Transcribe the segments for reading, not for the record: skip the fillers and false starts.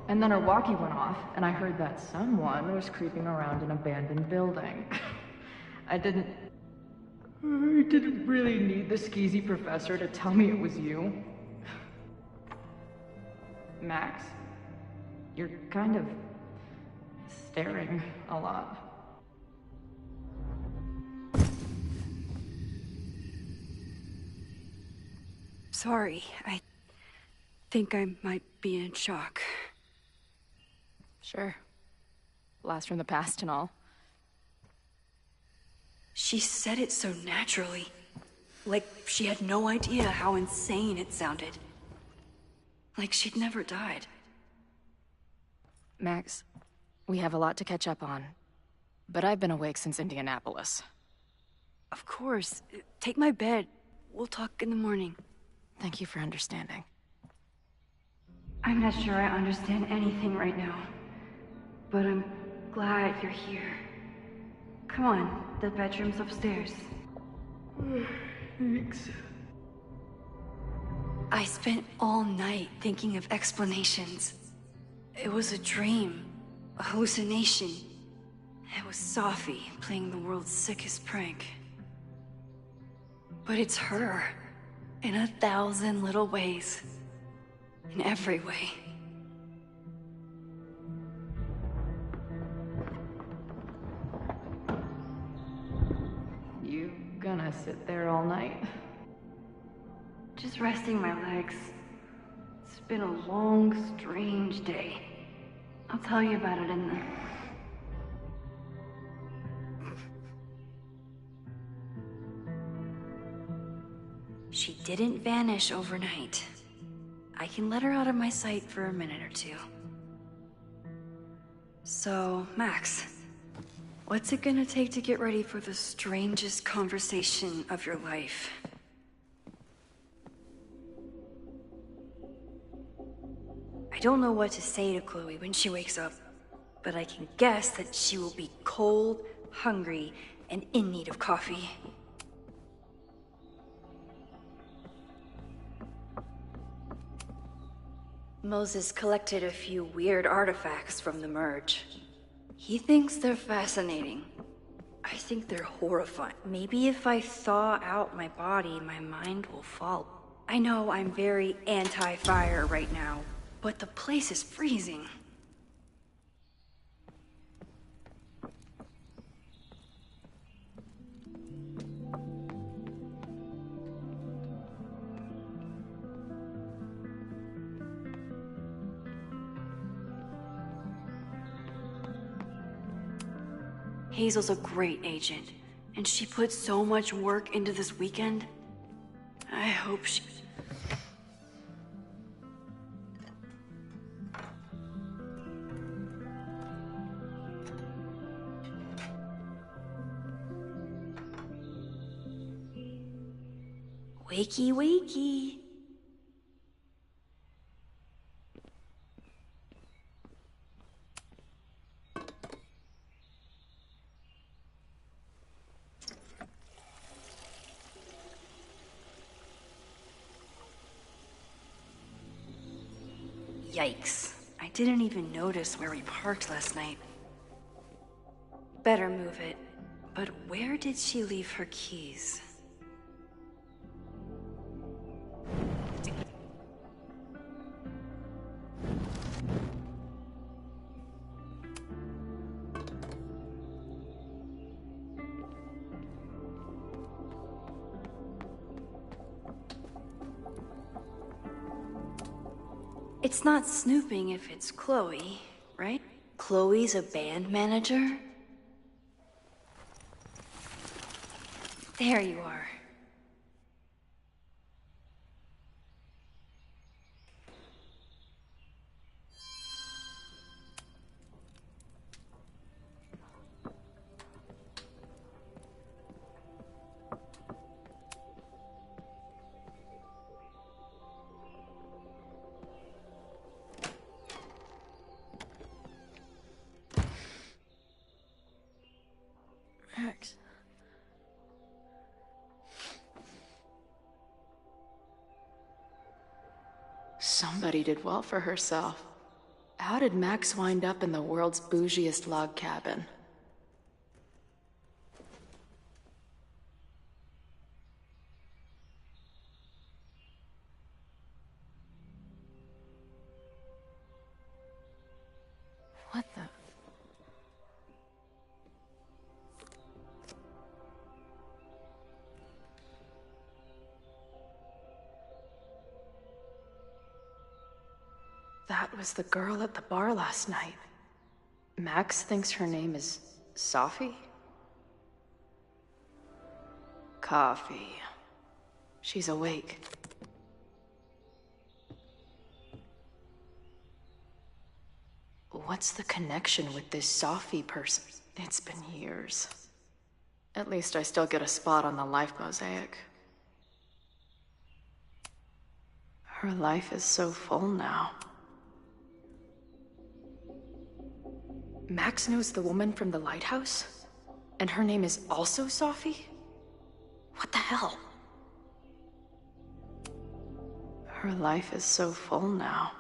And then her walkie went off, and I heard that someone was creeping around an abandoned building. I didn't really need the skeezy professor to tell me it was you. Max, you're kind of staring a lot. Sorry, I think I might be in shock. Sure. Blast from the past and all. She said it so naturally. Like she had no idea how insane it sounded. Like she'd never died. Max, we have a lot to catch up on. But I've been awake since Indianapolis. Of course. Take my bed. We'll talk in the morning. Thank you for understanding. I'm not sure I understand anything right now. But I'm glad you're here. Come on, the bedroom's upstairs. Thanks. I spent all night thinking of explanations. It was a dream, a hallucination. It was Sophie playing the world's sickest prank. But it's her, in 1,000 little ways. In every way. You gonna sit there all night? Just resting my legs. It's been a long, strange day. I'll tell you about it in the... She didn't vanish overnight. I can let her out of my sight for a minute or two. So, Max, what's it gonna take to get ready for the strangest conversation of your life? I don't know what to say to Chloe when she wakes up, but I can guess that she will be cold, hungry, and in need of coffee. Moses collected a few weird artifacts from the merge. He thinks they're fascinating. I think they're horrifying. Maybe if I thaw out my body, my mind will follow. I know I'm very anti-fire right now, but the place is freezing. Hazel's a great agent, and she put so much work into this weekend. I hope she... Wakey, wakey. Yikes. I didn't even notice where we parked last night. Better move it. But where did she leave her keys? It's not snooping if it's Chloe, right? Chloe's a band manager? There you are. Max. Somebody did well for herself. How did Max wind up in the world's bougiest log cabin? What the? That was the girl at the bar last night. Max thinks her name is Sophie? Coffee. She's awake. What's the connection with this Sophie person? It's been years. At least I still get a spot on the life mosaic. Her life is so full now. Max knows the woman from the lighthouse? And her name is also Sophie? What the hell? Her life is so full now.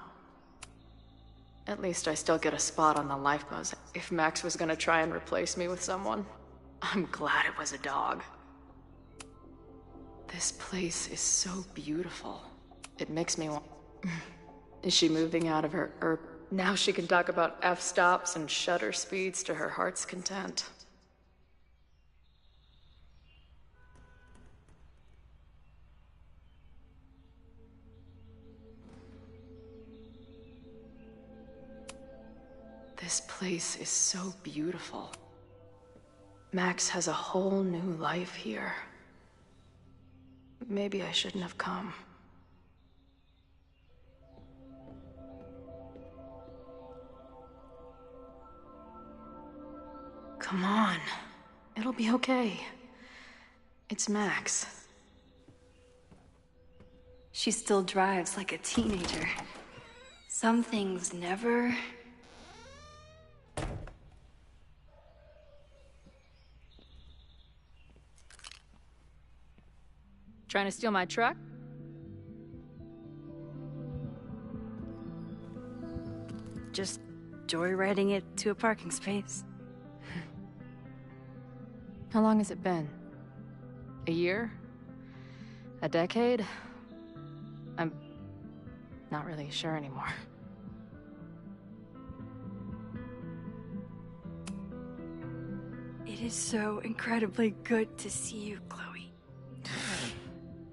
At least I still get a spot on the life mosaic. If Max was gonna try and replace me with someone, I'm glad it was a dog. This place is so beautiful. It makes me want... Is she moving out of her now she can talk about f-stops and shutter speeds to her heart's content. This place is so beautiful. Max has a whole new life here. Maybe I shouldn't have come. Come on. It'll be okay. It's Max. She still drives like a teenager. Some things never... Trying to steal my truck? Just joyriding it to a parking space. How long has it been? A year? A decade? I'm not really sure anymore. It is so incredibly good to see you, Chloe.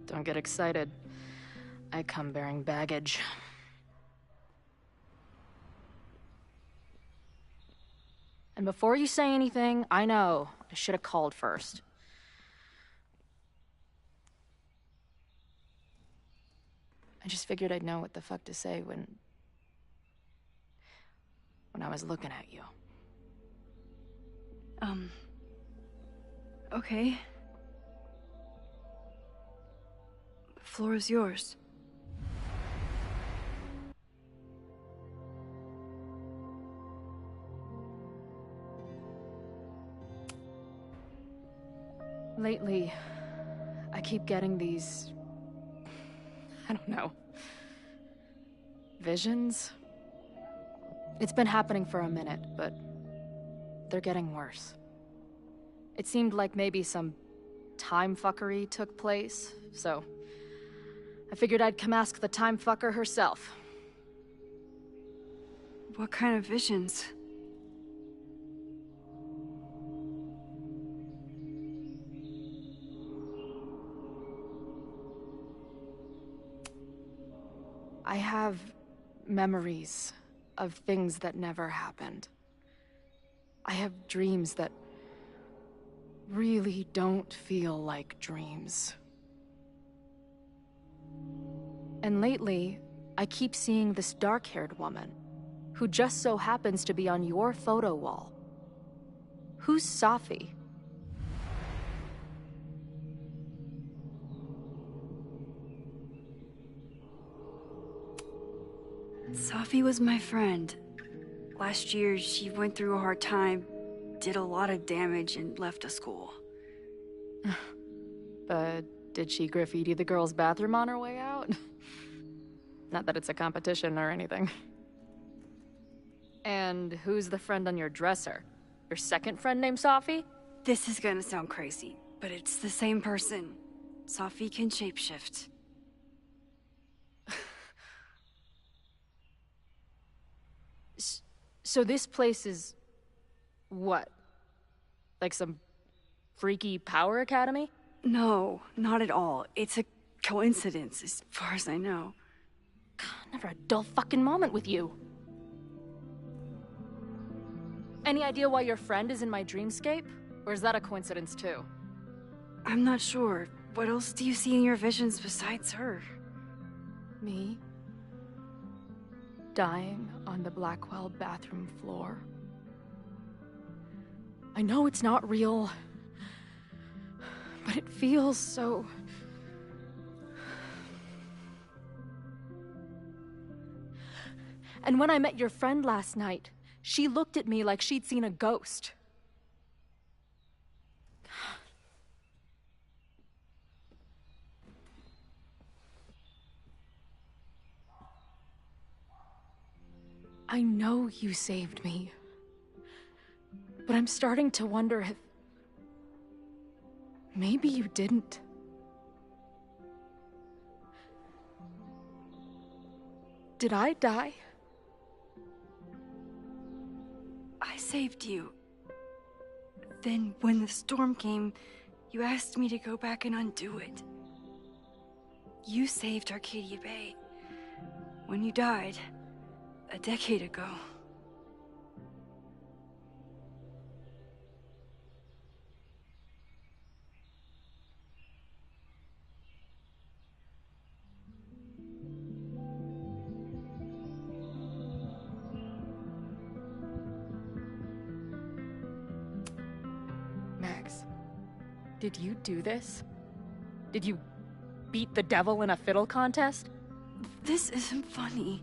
Don't get excited. I come bearing baggage. And before you say anything, I know I should have called first. I just figured I'd know what the fuck to say when I was looking at you. Okay. The floor is yours. Lately, I keep getting these... I don't know... visions? It's been happening for a minute, but they're getting worse. It seemed like maybe some time fuckery took place, so I figured I'd come ask the time fucker herself. What kind of visions? I have memories of things that never happened. I have dreams that really don't feel like dreams. And lately, I keep seeing this dark-haired woman, who just so happens to be on your photo wall. Who's Safi? Safi was my friend. Last year, she went through a hard time, did a lot of damage, and left the school. But did she graffiti the girls' bathroom on her way out? Not that it's a competition or anything. And who's the friend on your dresser? Your second friend named Safi? This is gonna sound crazy, but it's the same person. Safi can shapeshift. So this place is... what? Like some freaky power academy? No, not at all. It's a coincidence, as far as I know. God, never a dull fucking moment with you. Any idea why your friend is in my dreamscape? Or is that a coincidence too? I'm not sure. What else do you see in your visions besides her? Me? Dying on the Blackwell bathroom floor. I know it's not real, but it feels so... And when I met your friend last night, she looked at me like she'd seen a ghost. I know you saved me, but I'm starting to wonder if... maybe you didn't. Did I die? I saved you. Then, when the storm came, you asked me to go back and undo it. You saved Arcadia Bay. When you died, a decade ago. Max, did you do this? Did you beat the devil in a fiddle contest? This isn't funny.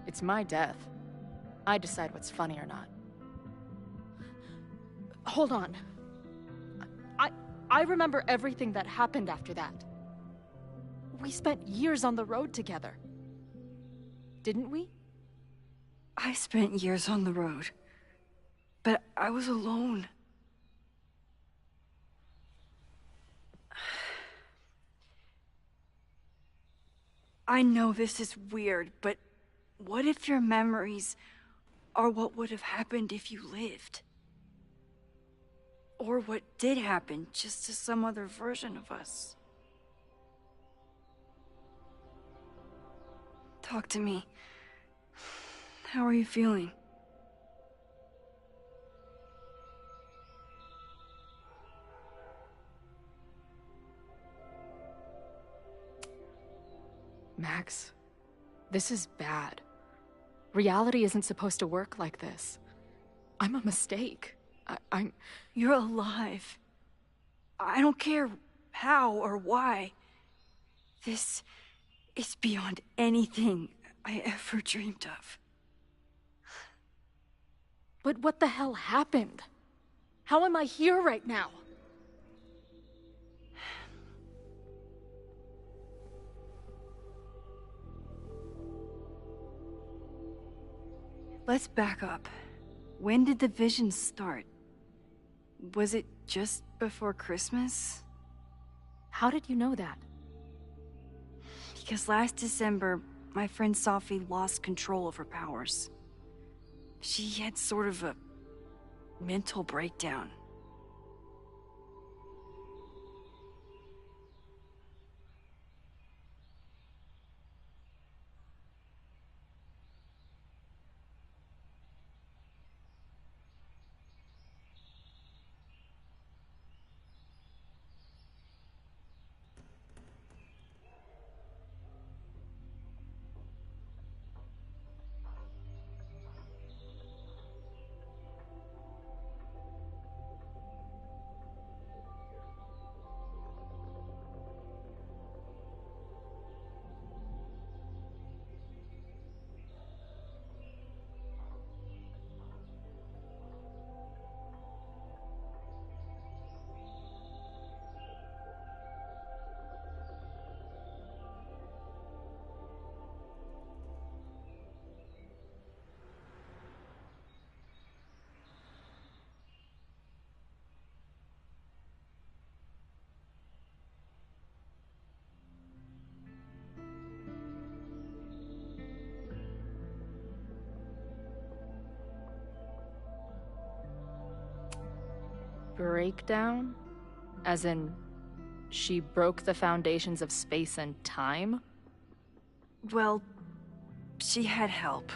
It's my death. I decide what's funny or not. Hold on. I remember everything that happened after that. We spent years on the road together. Didn't we? I spent years on the road. But I was alone. I know this is weird, but what if your memories are what would have happened if you lived? Or what did happen, just to some other version of us? Talk to me. How are you feeling? Max, this is bad. Reality isn't supposed to work like this. I'm a mistake. I'm... You're alive. I don't care how or why. This is beyond anything I ever dreamed of. But what the hell happened? How am I here right now? Let's back up. When did the visions start? Was it just before Christmas? How did you know that? Because last December, my friend Sophie lost control of her powers. She had sort of a mental breakdown. Breakdown? As in, she broke the foundations of space and time? Well, she had help.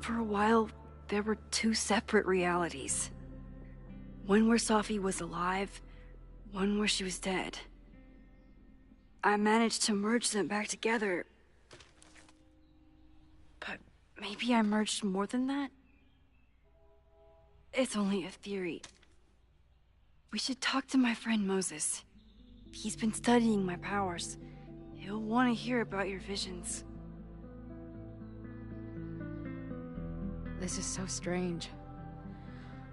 For a while, there were two separate realities. One where Sophie was alive, one where she was dead. I managed to merge them back together. But maybe I merged more than that? It's only a theory. We should talk to my friend Moses. He's been studying my powers. He'll want to hear about your visions. This is so strange.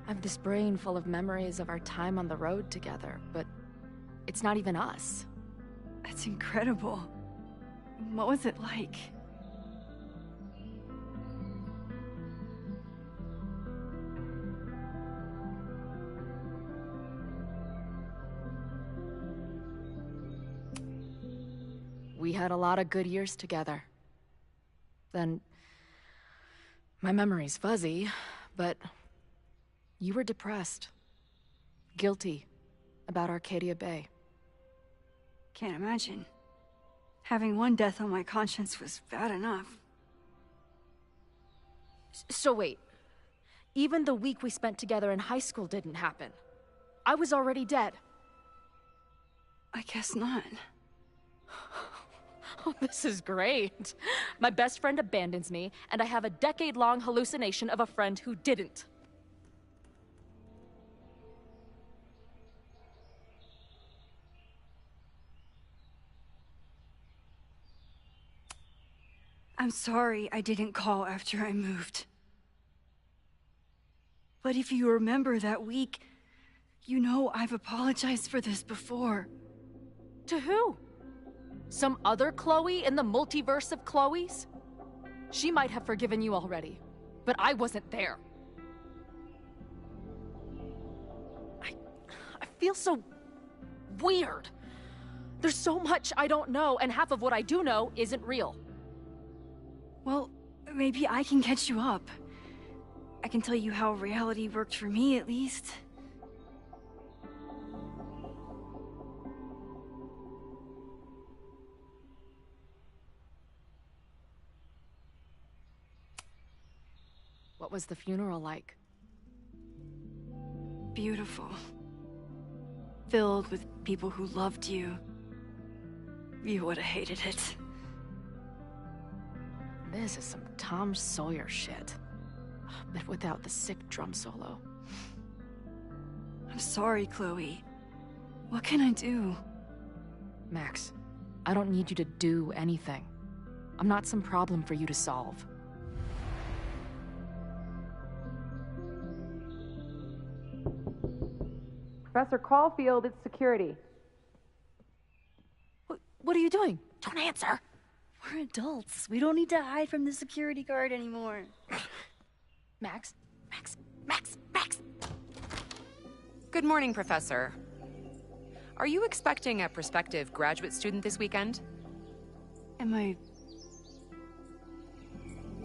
I have this brain full of memories of our time on the road together, but it's not even us. That's incredible. What was it like? We had a lot of good years together. Then, my memory's fuzzy, but you were depressed, guilty about Arcadia Bay. Can't imagine. Having one death on my conscience was bad enough. So wait, even the week we spent together in high school didn't happen. I was already dead. I guess not. Oh, this is great. My best friend abandons me, and I have a decade-long hallucination of a friend who didn't. I'm sorry I didn't call after I moved. But if you remember that week, you know I've apologized for this before. To who? Some other Chloe in the multiverse of Chloes? She might have forgiven you already, but I wasn't there. I feel so weird. There's so much I don't know, and half of what I do know isn't real. Well, maybe I can catch you up. I can tell you how reality worked for me, at least. What was the funeral like? Beautiful. Filled with people who loved you. You would have hated it. This is some Tom Sawyer shit. But without the sick drum solo. I'm sorry, Chloe. What can I do? Max, I don't need you to do anything. I'm not some problem for you to solve. Professor Caulfield, it's security. What are you doing? Don't answer! We're adults. We don't need to hide from the security guard anymore. Max? Max! Good morning, Professor. Are you expecting a prospective graduate student this weekend? Am I...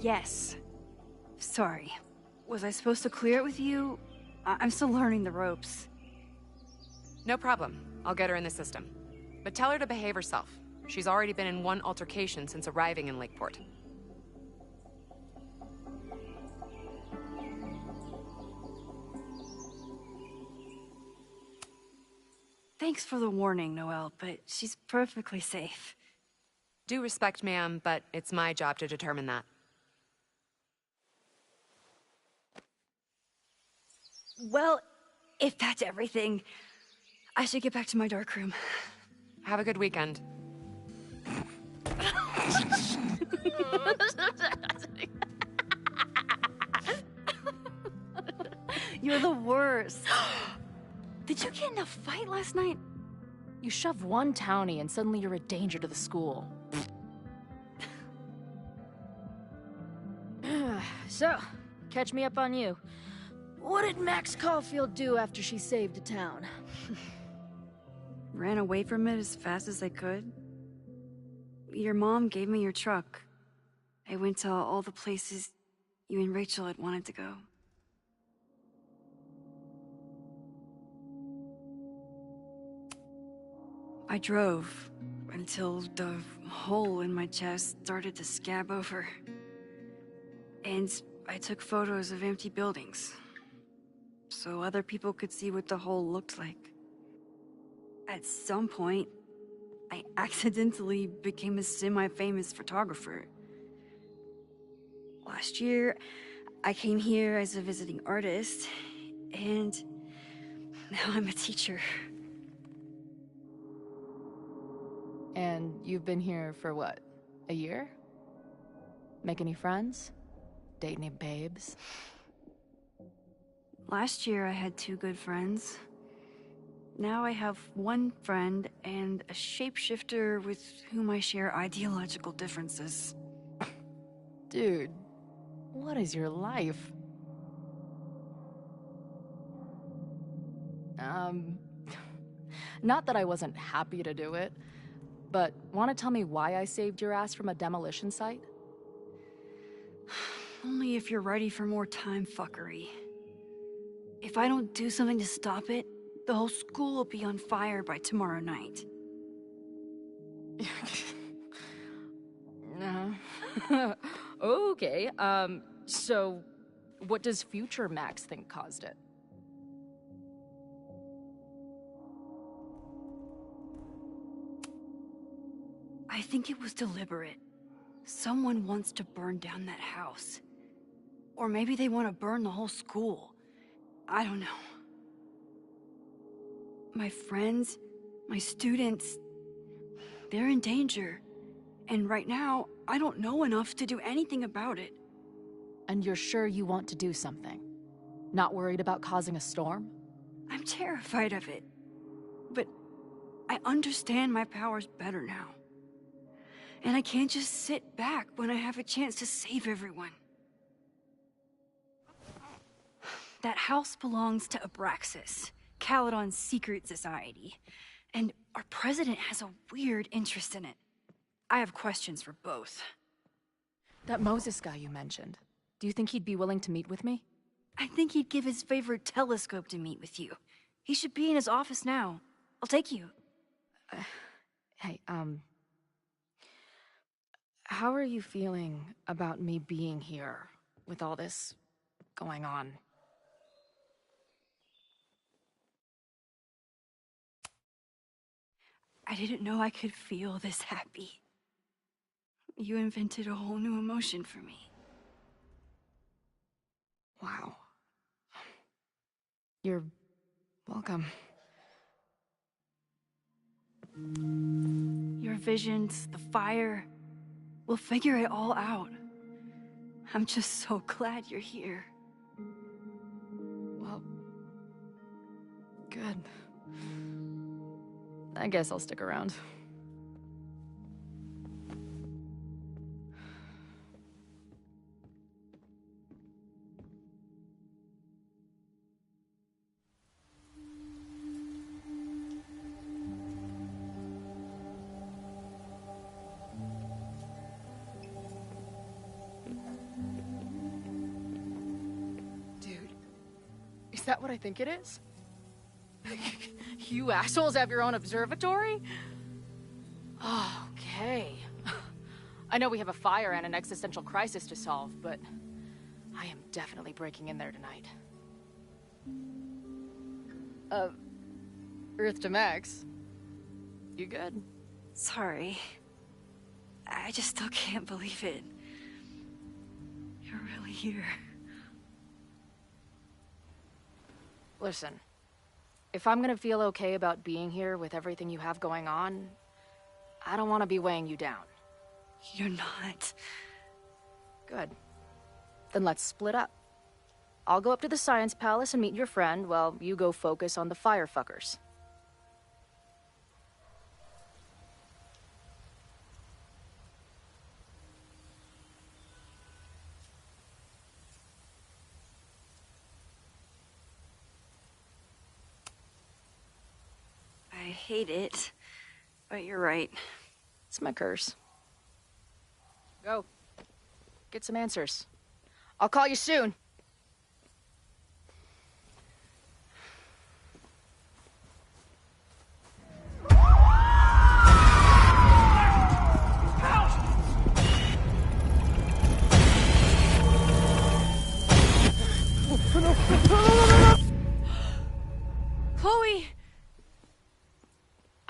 Yes. Sorry. Was I supposed to clear it with you? I'm still learning the ropes. No problem. I'll get her in the system. But tell her to behave herself. She's already been in one altercation since arriving in Lakeport. Thanks for the warning, Noelle, but she's perfectly safe. Due respect, ma'am, but it's my job to determine that. Well, if that's everything, I should get back to my dark room. Have a good weekend. You're the worst. Did you get in a fight last night? You shove one townie and suddenly you're a danger to the school. So, catch me up on you. What did Max Caulfield do after she saved a town? Ran away from it as fast as I could. Your mom gave me your truck. I went to all the places you and Rachel had wanted to go. I drove until the hole in my chest started to scab over. And I took photos of empty buildings, so other people could see what the hole looked like. At some point, I accidentally became a semi-famous photographer. Last year, I came here as a visiting artist, and now I'm a teacher. And you've been here for what? A year? Make any friends? Date any babes? Last year I had 2 good friends. Now I have 1 friend and a shapeshifter with whom I share ideological differences. Dude, what is your life? Not that I wasn't happy to do it, but want to tell me why I saved your ass from a demolition site? Only if you're ready for more time fuckery. If I don't do something to stop it, the whole school will be on fire by tomorrow night. Okay, so what does future Max think caused it? I think it was deliberate. Someone wants to burn down that house. Or maybe they want to burn the whole school. I don't know. My friends, my students, they're in danger. And right now, I don't know enough to do anything about it. And you're sure you want to do something? Not worried about causing a storm? I'm terrified of it. But I understand my powers better now. And I can't just sit back when I have a chance to save everyone. That house belongs to Abraxas, Caledon's secret society. And our president has a weird interest in it. I have questions for both. That Moses guy you mentioned, do you think he'd be willing to meet with me? I think he'd give his favorite telescope to meet with you. He should be in his office now. I'll take you. Hey, how are you feeling about me being here with all this going on? I didn't know I could feel this happy. You invented a whole new emotion for me. Wow. You're welcome. Your visions, the fire, we'll figure it all out. I'm just so glad you're here. Well, good. I guess I'll stick around. that what I think it is? You assholes have your own observatory? Okay. I know we have a fire and an existential crisis to solve, but I am definitely breaking in there tonight. Earth to Max. You good? Sorry. I just still can't believe it. You're really here. Listen, if I'm gonna feel okay about being here with everything you have going on, I don't want to be weighing you down. You're not. Good. Then let's split up. I'll go up to the Science Palace and meet your friend while you go focus on the firefuckers. I hate it, but you're right. It's my curse. Go. Get some answers. I'll call you soon. Chloe!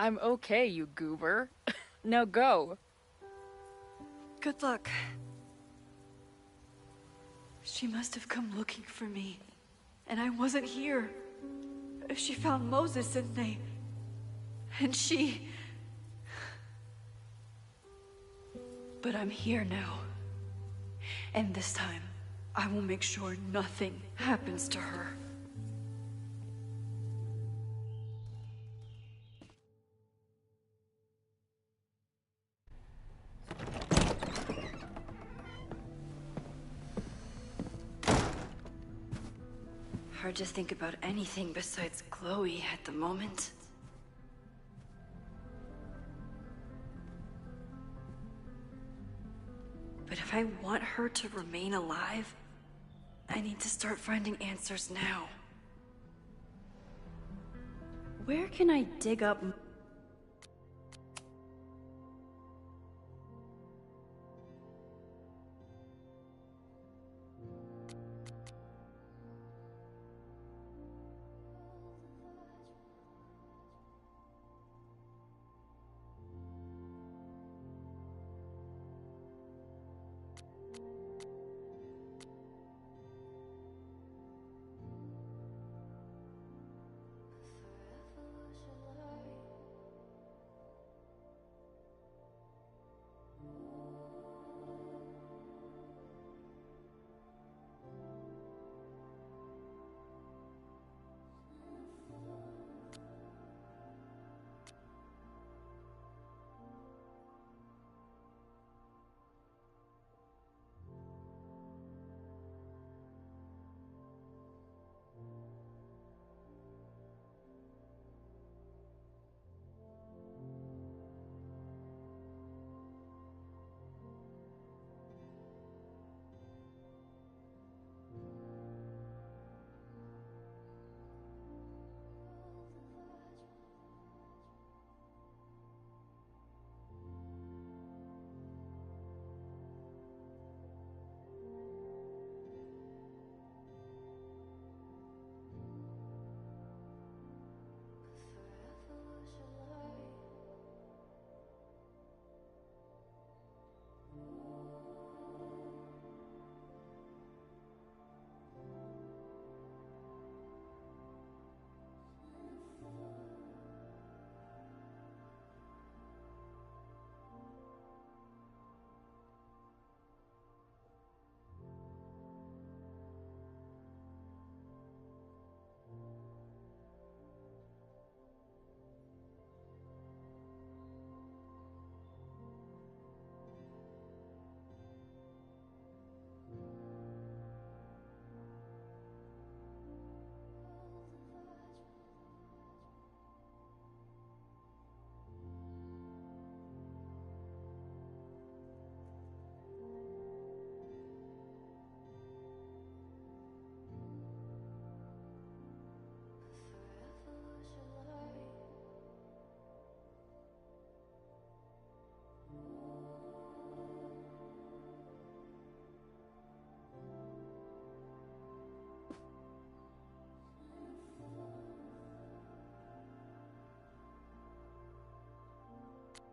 I'm okay, you goober. Now go. Good luck. She must have come looking for me, and I wasn't here. She found Moses, and she... But I'm here now. And this time, I will make sure nothing happens to her. Hard to think about anything besides Chloe at the moment. But if I want her to remain alive, I need to start finding answers now. Where can I dig up...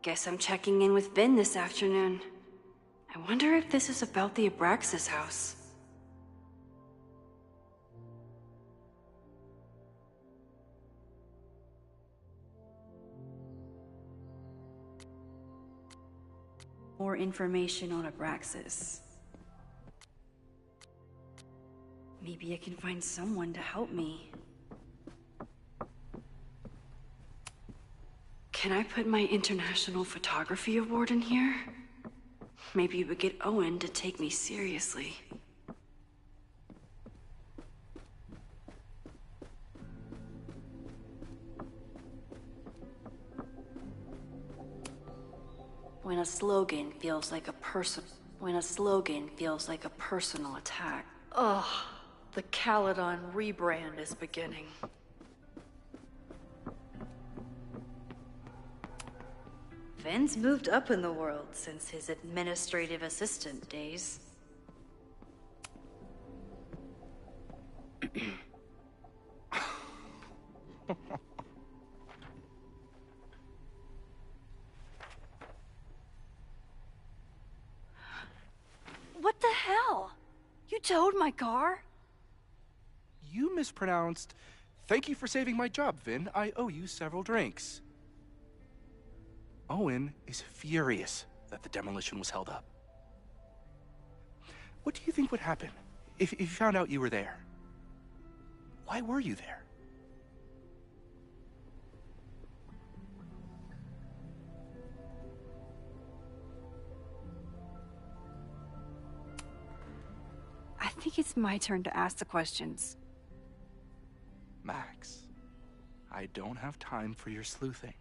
Guess I'm checking in with Vin this afternoon. I wonder if this is about the Abraxas house. More information on Abraxas. Maybe I can find someone to help me. Can I put my International Photography Award in here? Maybe it would get Owen to take me seriously. When a slogan feels like a personal attack. Ugh, the Caledon rebrand is beginning. Vin's moved up in the world since his administrative assistant days. What the hell? You towed my car? You mispronounced. Thank you for saving my job, Vin. I owe you several drinks. Owen is furious that the demolition was held up. What do you think would happen if you found out you were there? Why were you there? I think it's my turn to ask the questions. Max, I don't have time for your sleuthing.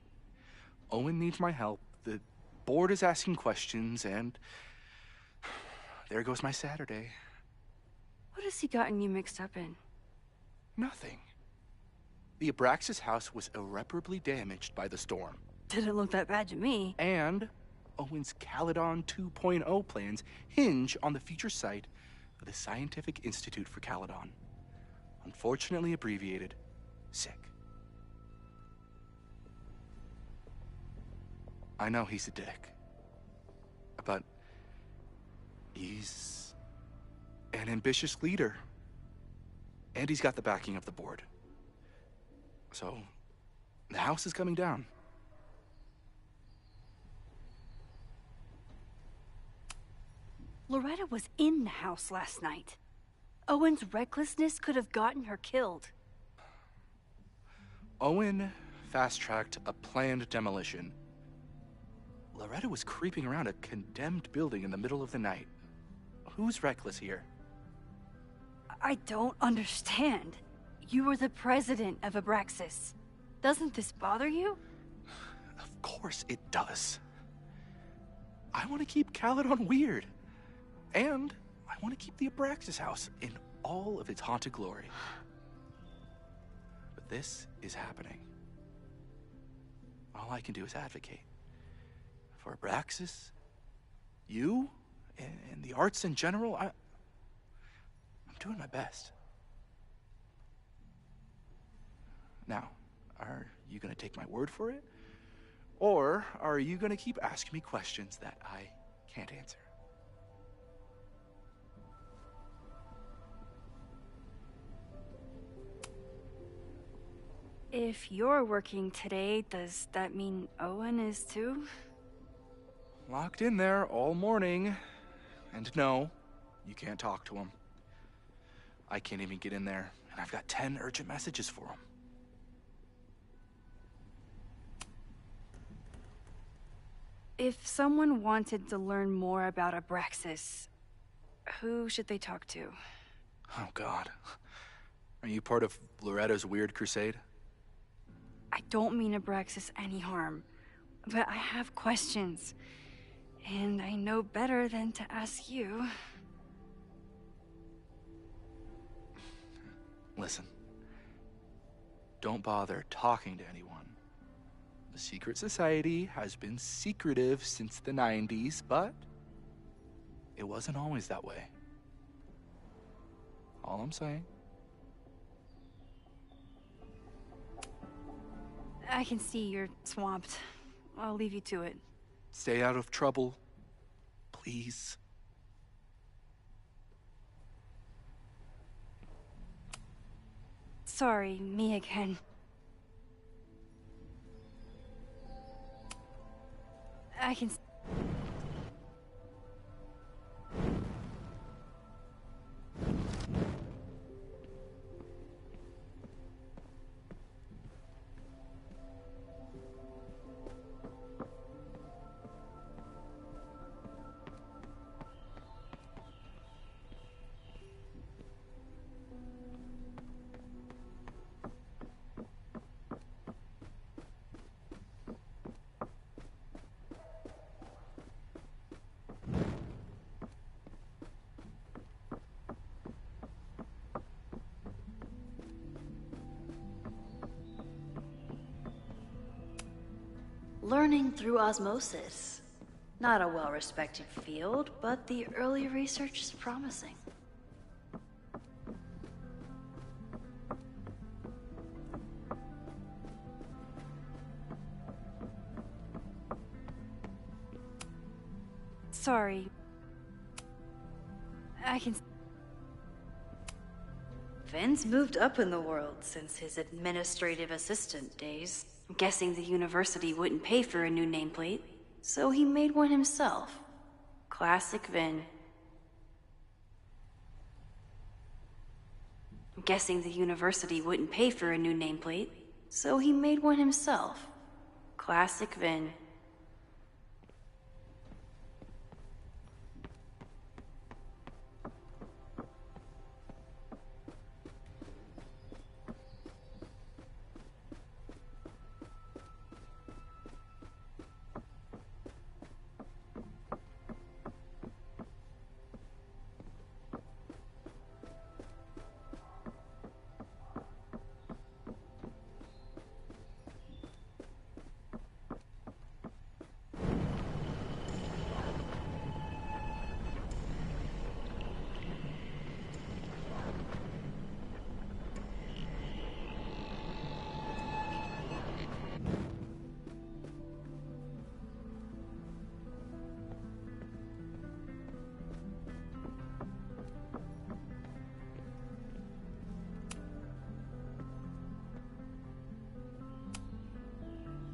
Owen needs my help, the board is asking questions, and there goes my Saturday. What has he gotten you mixed up in? Nothing. The Abraxas house was irreparably damaged by the storm. Didn't look that bad to me. And Owen's Caledon 2.0 plans hinge on the future site of the Scientific Institute for Caledon. Unfortunately abbreviated, SICK. I know he's a dick, but he's an ambitious leader, and he's got the backing of the board. So, the house is coming down. Loretta was in the house last night. Owen's recklessness could have gotten her killed. Owen fast-tracked a planned demolition. Loretta was creeping around a condemned building in the middle of the night. Who's reckless here? I don't understand. You were the president of Abraxas. Doesn't this bother you? Of course it does. I want to keep Caledon weird. And I want to keep the Abraxas house in all of its haunted glory. But this is happening. All I can do is advocate. For Abraxas, you, and the arts in general, I'm doing my best. Now, are you gonna take my word for it? Or are you gonna keep asking me questions that I can't answer? If you're working today, does that mean Owen is too? Locked in there all morning. And no, you can't talk to him. I can't even get in there, and I've got 10 urgent messages for him. If someone wanted to learn more about Abraxas, who should they talk to? Oh, God. Are you part of Loretta's weird crusade? I don't mean Abraxas any harm, but I have questions. And I know better than to ask you. Listen. Don't bother talking to anyone. The secret society has been secretive since the 90s, but it wasn't always that way. All I'm saying. I can see you're swamped. I'll leave you to it. Stay out of trouble, please. Sorry, me again. I can... Learning through osmosis. Not a well-respected field, but the early research is promising. Sorry. I can... Finn's moved up in the world since his administrative assistant days. I'm guessing the university wouldn't pay for a new nameplate, so he made one himself. Classic Vin. I'm guessing the university wouldn't pay for a new nameplate, so he made one himself. Classic Vin.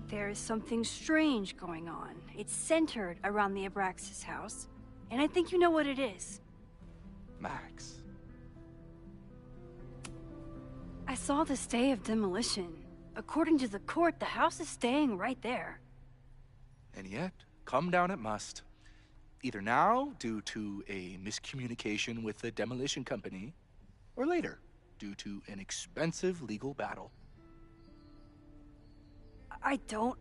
There is something strange going on. It's centered around the Abraxas house, and I think you know what it is. Max. I saw the stay of demolition. According to the court, the house is staying right there. And yet, come down it must. Either now, due to a miscommunication with the demolition company, or later, due to an expensive legal battle. I don't...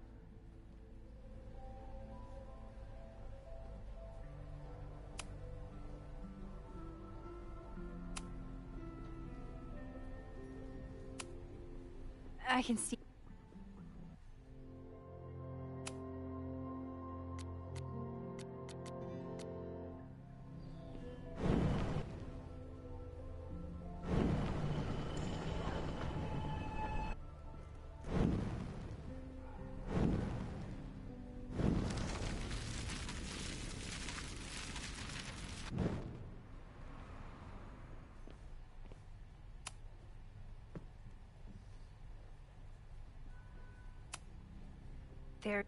I can see... There...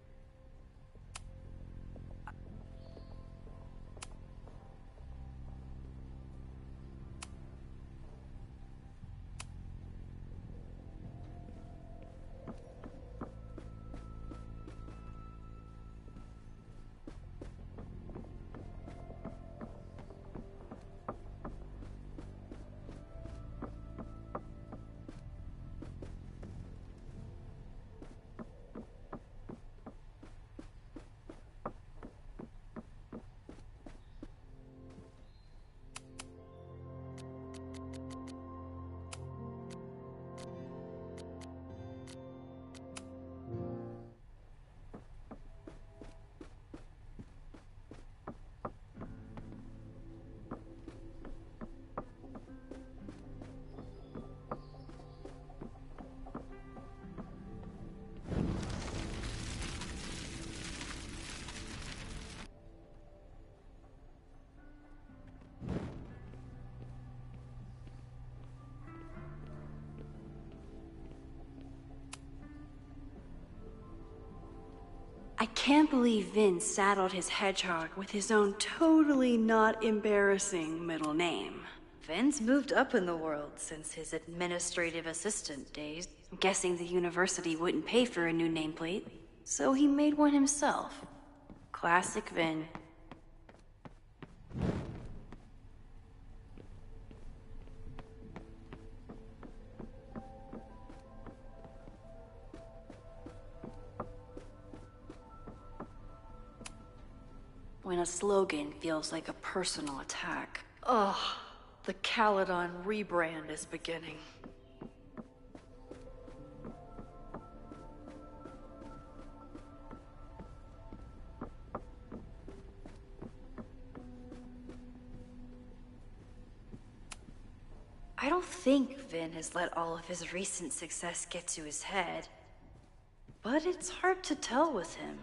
can't believe Vin saddled his hedgehog with his own totally not embarrassing middle name. Vin's moved up in the world since his administrative assistant days. I'm guessing the university wouldn't pay for a new nameplate, so he made one himself. Classic Vin. When a slogan feels like a personal attack. Ugh, the Caledon rebrand is beginning. I don't think Vin has let all of his recent success get to his head. But it's hard to tell with him.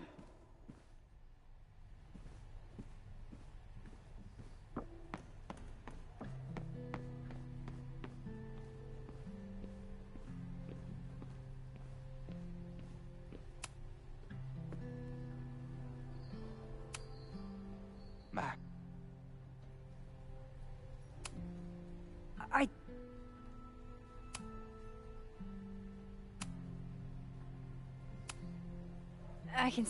Mac. I can...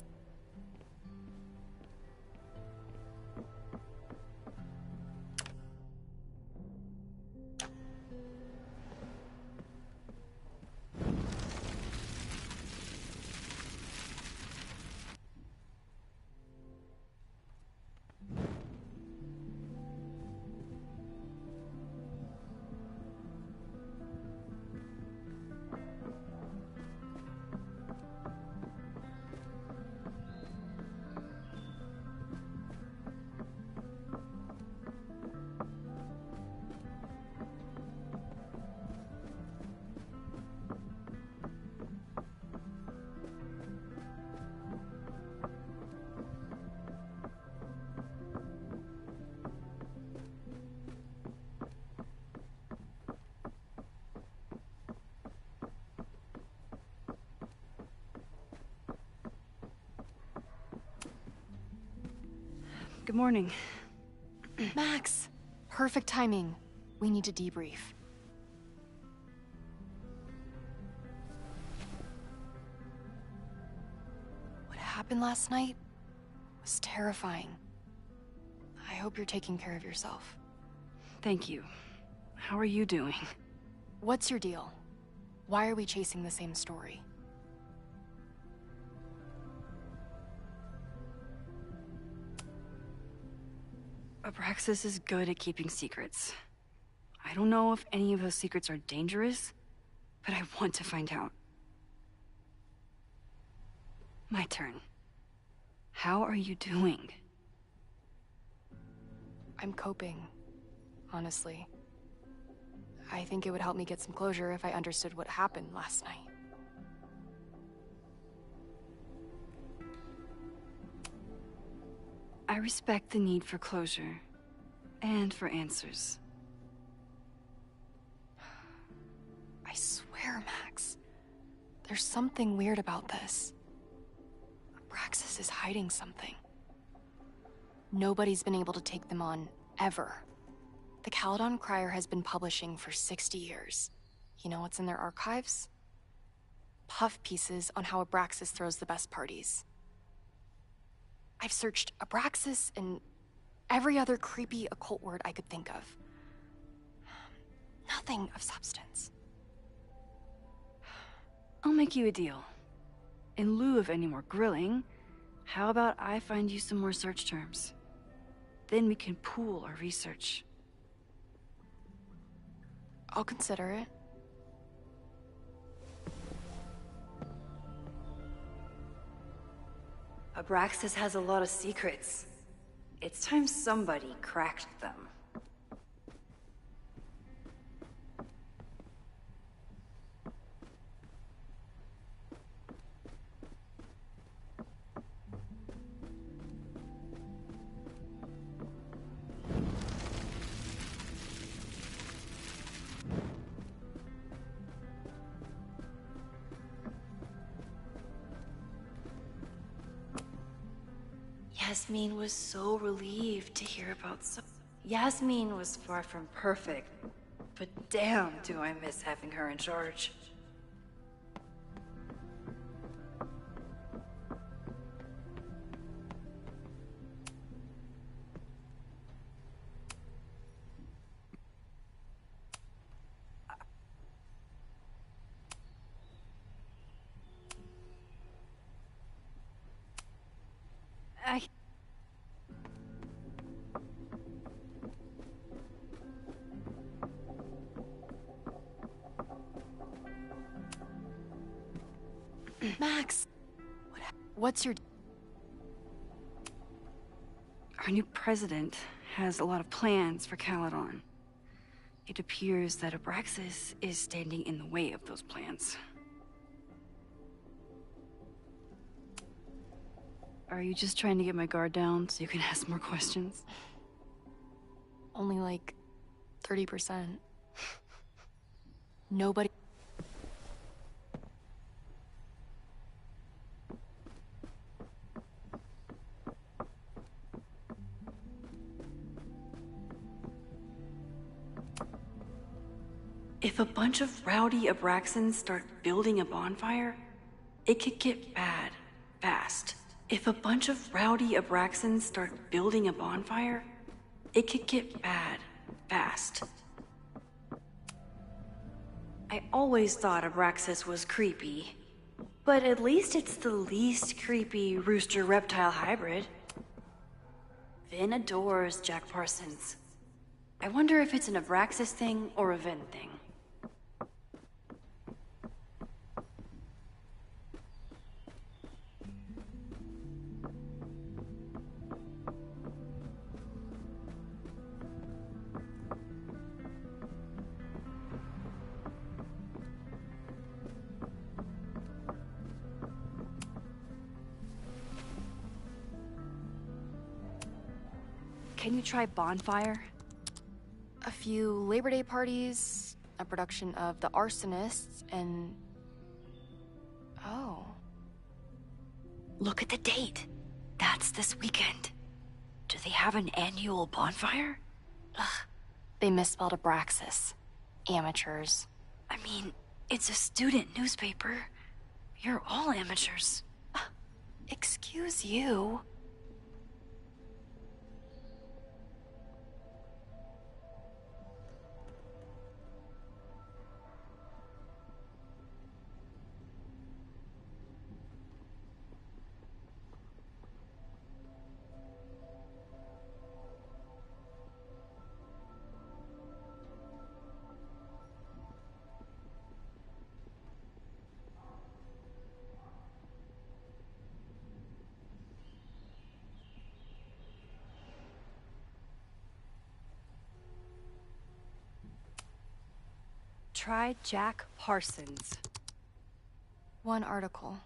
Good morning. Max, perfect timing. We need to debrief. What happened last night was terrifying. I hope you're taking care of yourself. Thank you. How are you doing? What's your deal? Why are we chasing the same story? Abraxas is good at keeping secrets. I don't know if any of those secrets are dangerous, but I want to find out. My turn. How are you doing? I'm coping, honestly. I think it would help me get some closure if I understood what happened last night. I respect the need for closure, and for answers. I swear, Max, there's something weird about this. Abraxas is hiding something. Nobody's been able to take them on, ever. The Caledon Crier has been publishing for 60 years. You know what's in their archives? Puff pieces on how Abraxas throws the best parties. I've searched Abraxas and every other creepy occult word I could think of. Nothing of substance. I'll make you a deal. In lieu of any more grilling, how about I find you some more search terms? Then we can pool our research. I'll consider it. Abraxas has a lot of secrets. It's time somebody cracked them. Yasmin was so relieved to hear about Yasmin was far from perfect, but damn do I miss having her in charge. Max! What's your... Our new president has a lot of plans for Caledon. It appears that Abraxas is standing in the way of those plans. Are you just trying to get my guard down so you can ask more questions? Only like 30%. Nobody... If a bunch of rowdy Abraxans start building a bonfire, it could get bad, fast. If a bunch of rowdy Abraxans start building a bonfire, it could get bad, fast. I always thought Abraxas was creepy, but at least it's the least creepy rooster-reptile hybrid. Vin adores Jack Parsons. I wonder if it's an Abraxas thing or a Vin thing. Can you try bonfire? A few Labor Day parties, a production of The Arsonists, and... Oh. Look at the date. That's this weekend. Do they have an annual bonfire? Ugh. They misspelled Abraxas. Amateurs. I mean, it's a student newspaper. You're all amateurs. Excuse you. Try Jack Parsons. One article.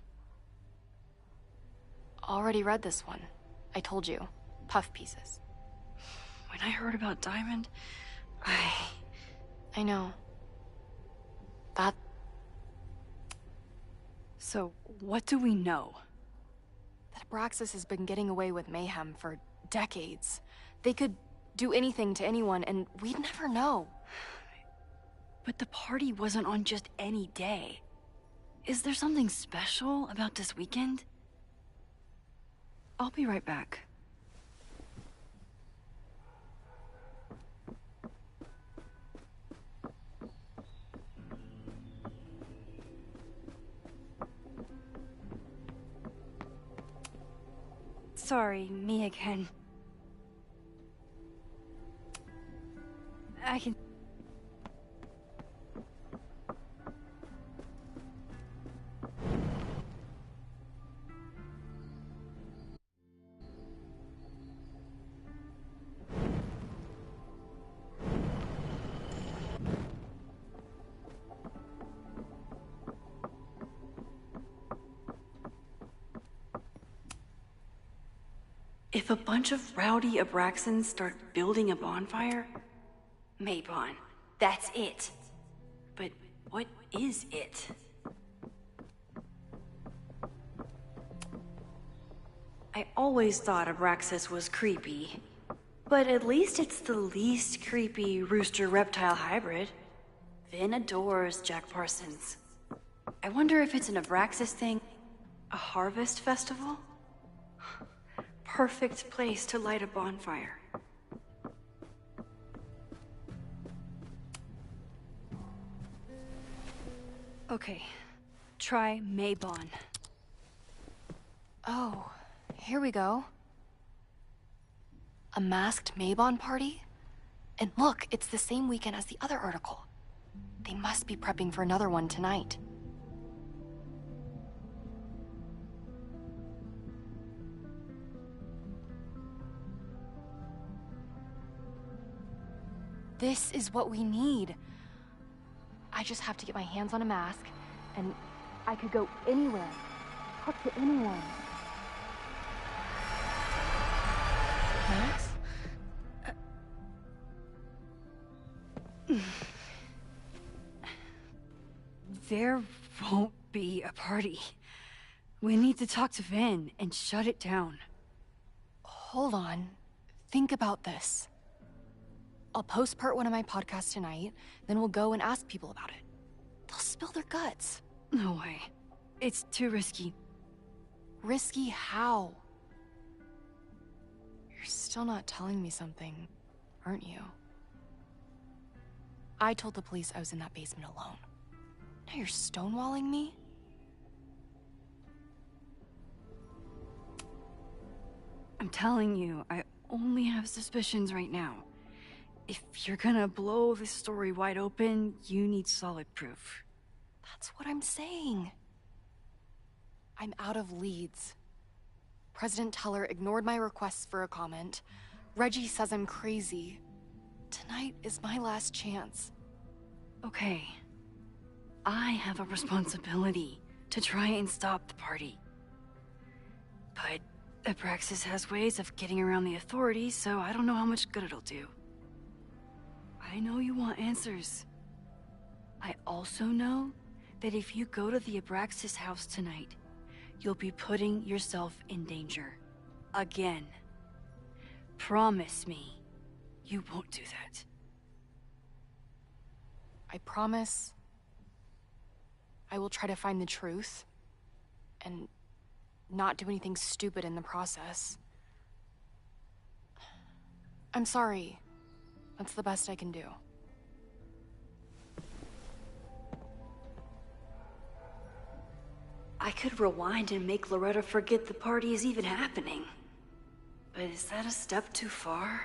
Already read this one. I told you. Puff pieces. When I heard about Diamond, I know. That... So, what do we know? That Abraxas has been getting away with mayhem for decades. They could do anything to anyone, and we'd never know. But the party wasn't on just any day. Is there something special about this weekend? I'll be right back. Sorry, me again. I can... If a bunch of rowdy Abraxans start building a bonfire... Maybon, that's it. But what is it? I always thought Abraxas was creepy. But at least it's the least creepy rooster-reptile hybrid. Vin adores Jack Parsons. I wonder if it's an Abraxas thing. A harvest festival? Perfect place to light a bonfire. Okay, try Maybon. Oh, here we go. A masked Maybon party? And look, it's the same weekend as the other article. They must be prepping for another one tonight. This is what we need. I just have to get my hands on a mask, and I could go anywhere, talk to anyone. Max? There won't be a party. We need to talk to Vin and shut it down. Hold on. Think about this. I'll post-part one of my podcasts tonight, then we'll go and ask people about it. They'll spill their guts. No way. It's too risky. Risky how? You're still not telling me something, aren't you? I told the police I was in that basement alone. Now you're stonewalling me? I'm telling you, I only have suspicions right now. If you're gonna blow this story wide open, you need solid proof. That's what I'm saying. I'm out of leads. President Teller ignored my requests for a comment. Reggie says I'm crazy. Tonight is my last chance. Okay. I have a responsibility to try and stop the party. But Abraxas has ways of getting around the authorities, so I don't know how much good it'll do. I know you want answers. I also know that if you go to the Abraxas house tonight, you'll be putting yourself in danger. Again. Promise me you won't do that. I promise I will try to find the truth and not do anything stupid in the process. I'm sorry. That's the best I can do. I could rewind and make Loretta forget the party is even happening. But is that a step too far?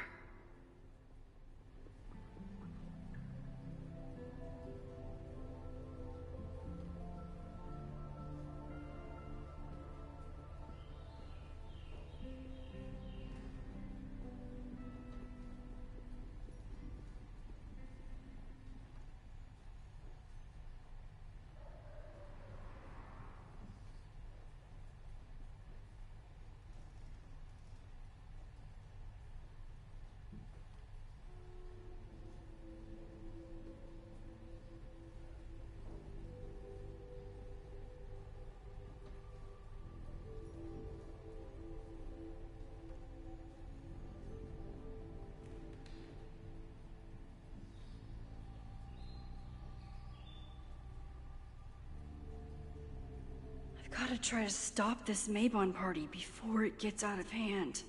I've gotta try to stop this Maybon party before it gets out of hand.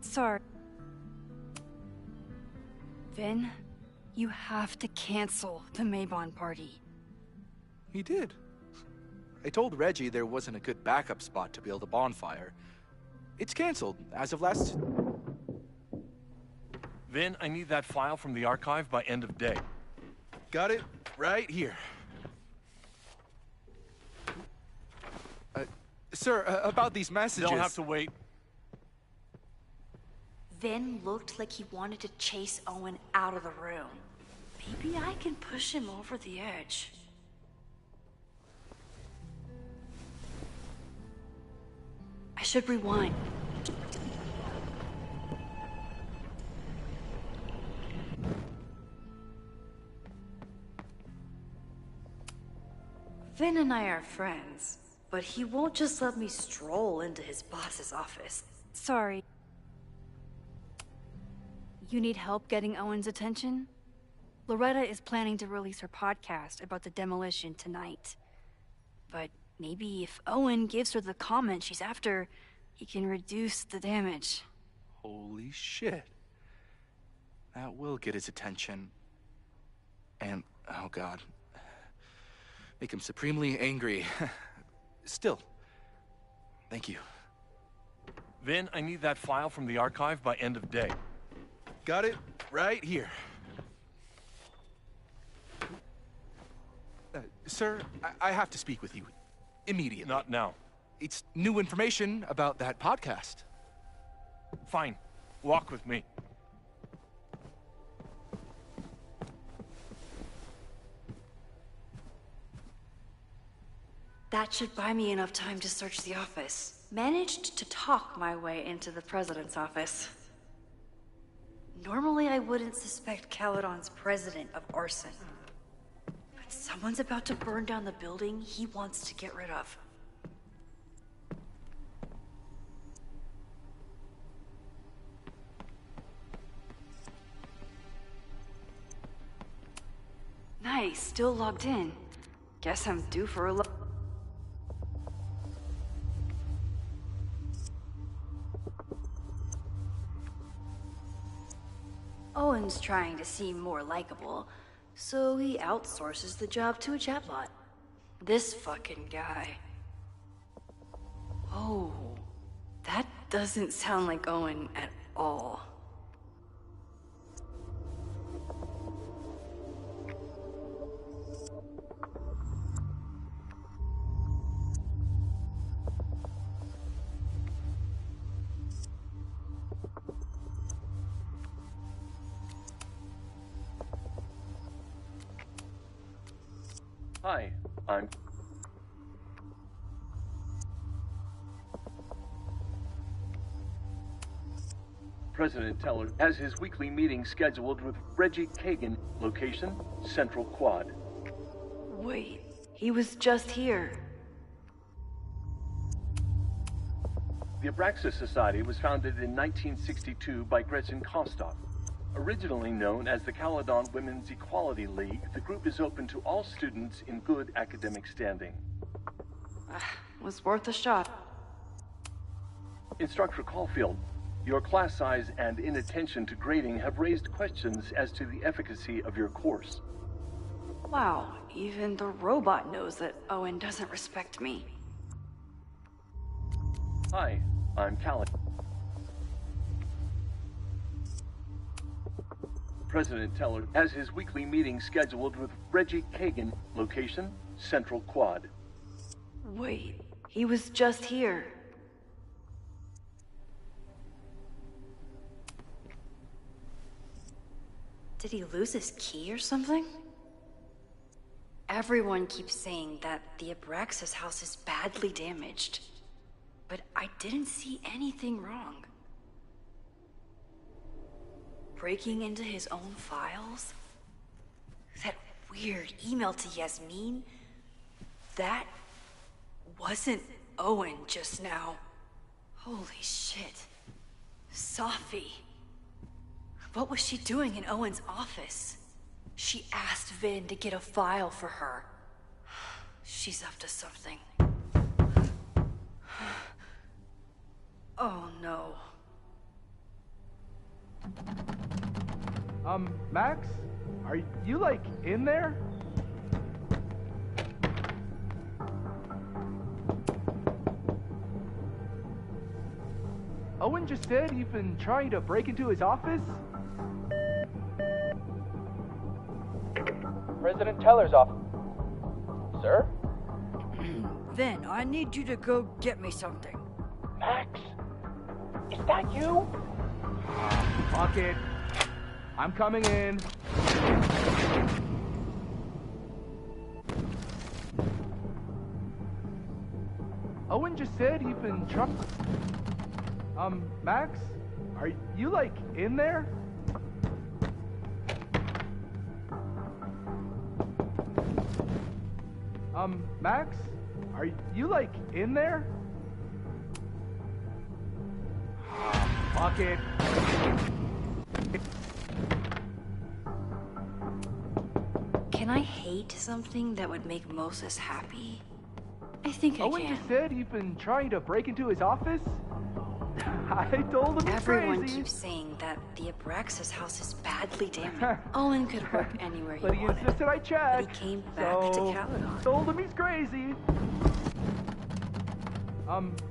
Sorry. Vin, you have to cancel the Maybon party. He did. I told Reggie there wasn't a good backup spot to build a bonfire. It's canceled as of last... Vin, I need that file from the archive by end of day. Got it right here. Sir, about these messages... They'll have to wait. Vin looked like he wanted to chase Owen out of the room. Maybe I can push him over the edge. I should rewind. Vin and I are friends, but he won't just let me stroll into his boss's office. Sorry. You need help getting Owen's attention? Loretta is planning to release her podcast about the demolition tonight. But maybe if Owen gives her the comment she's after, he can reduce the damage. Holy shit. That will get his attention. And, oh god. Make him supremely angry. Still, thank you. Vin, I need that file from the archive by end of day. Got it right here. Sir, I have to speak with you. Immediately. Not now. It's new information about that podcast. Fine. Walk with me. That should buy me enough time to search the office. Managed to talk my way into the president's office. Normally I wouldn't suspect Caledon's president of arson. But someone's about to burn down the building he wants to get rid of. Nice, still logged in. Guess I'm due for a Owen's trying to seem more likable, so he outsources the job to a chatbot. This fucking guy. Oh, that doesn't sound like Owen at all. Hi, I'm... President Teller has his weekly meeting scheduled with Reggie Kagan. Location, Central Quad. Wait, he was just here. The Abraxas Society was founded in 1962 by Gretchen Kostov. Originally known as the Caledon Women's Equality League, the group is open to all students in good academic standing. Was worth a shot. Instructor Caulfield, your class size and inattention to grading have raised questions as to the efficacy of your course. Wow, even the robot knows that Owen doesn't respect me. Hi, I'm Callan. President Teller has his weekly meeting scheduled with Reggie Kagan. Location, Central Quad. Wait, he was just here. Did he lose his key or something? Everyone keeps saying that the Abraxas house is badly damaged, but I didn't see anything wrong. Breaking into his own files? That weird email to Yasmin? That wasn't Owen just now. Holy shit. Safi. What was she doing in Owen's office? She asked Vin to get a file for her. She's up to something. Oh no. Max? Are you, like, in there? Owen just said you've been trying to break into his office? President Teller's office. Sir? Vin, I need you to go get me something. Max? Is that you? Fuck it. I'm coming in. Owen just said he'd been trying. Max? Are you, like, in there? Max? Are you, like, in there? Fuck it. Can I hate something that would make Moses happy? I think I Owen can. just said he'd been trying to break into his office? I told him he's Everyone crazy. keeps saying that the Abraxas house is badly damaged. Owen could work anywhere he But he wanted. insisted I check. But he came back to Caledon. Told him he's crazy.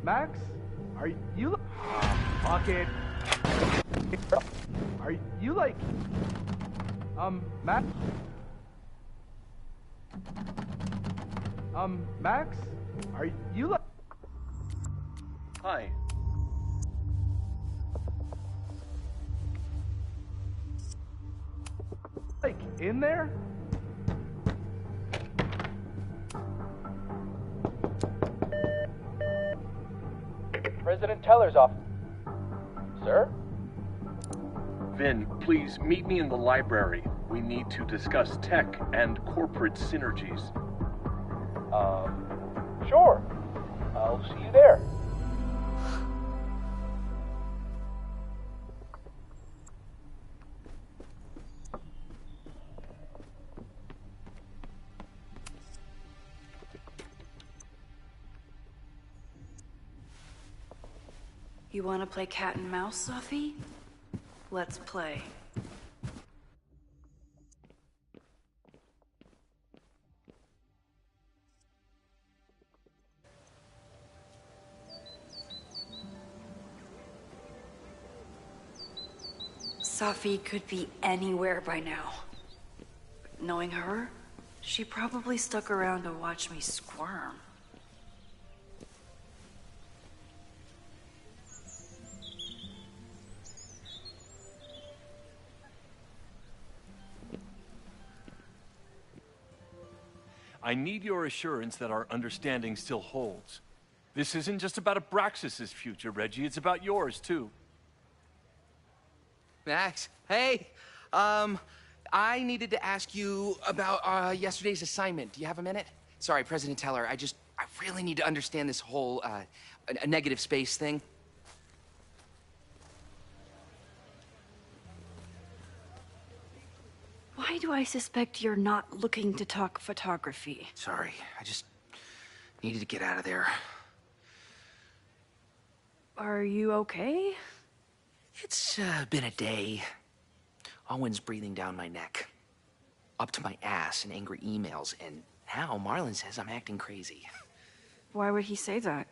Max? Are you... Fuck it. Are you, like... Max? Max? Are you, like... Hi. Like, in there? President Teller's office. Sir? Vin, please meet me in the library. We need to discuss tech and corporate synergies. Sure. I'll see you there. You want to play cat and mouse, Sophie? Let's play. Sophie could be anywhere by now. But knowing her, she probably stuck around to watch me squirm. I need your assurance that our understanding still holds. This isn't just about Abraxas' future, Reggie. It's about yours, too. Max, hey, I needed to ask you about yesterday's assignment. Do you have a minute? Sorry, President Teller, I really need to understand this whole, a negative space thing. Why do I suspect you're not looking to talk photography? Sorry, I just needed to get out of there. Are you okay? It's been a day. Owen's breathing down my neck, up to my ass in angry emails, and now Marlon says I'm acting crazy. Why would he say that?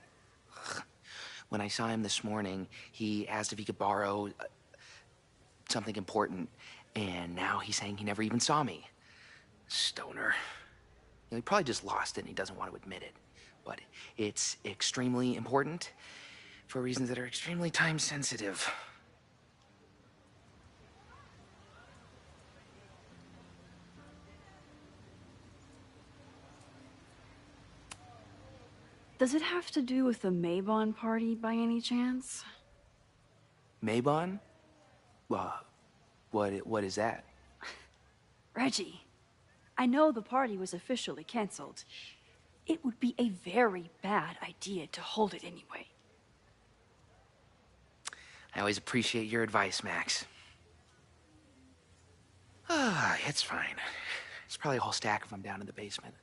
When I saw him this morning, he asked if he could borrow something important, and now he's saying he never even saw me. Stoner. You know, he probably just lost it and he doesn't want to admit it. But it's extremely important for reasons that are extremely time sensitive. Does it have to do with the Maybon party by any chance? Maybon? What is that? Reggie, I know the party was officially canceled. It would be a very bad idea to hold it anyway. I always appreciate your advice, Max. It's fine. There's probably a whole stack of them down in the basement.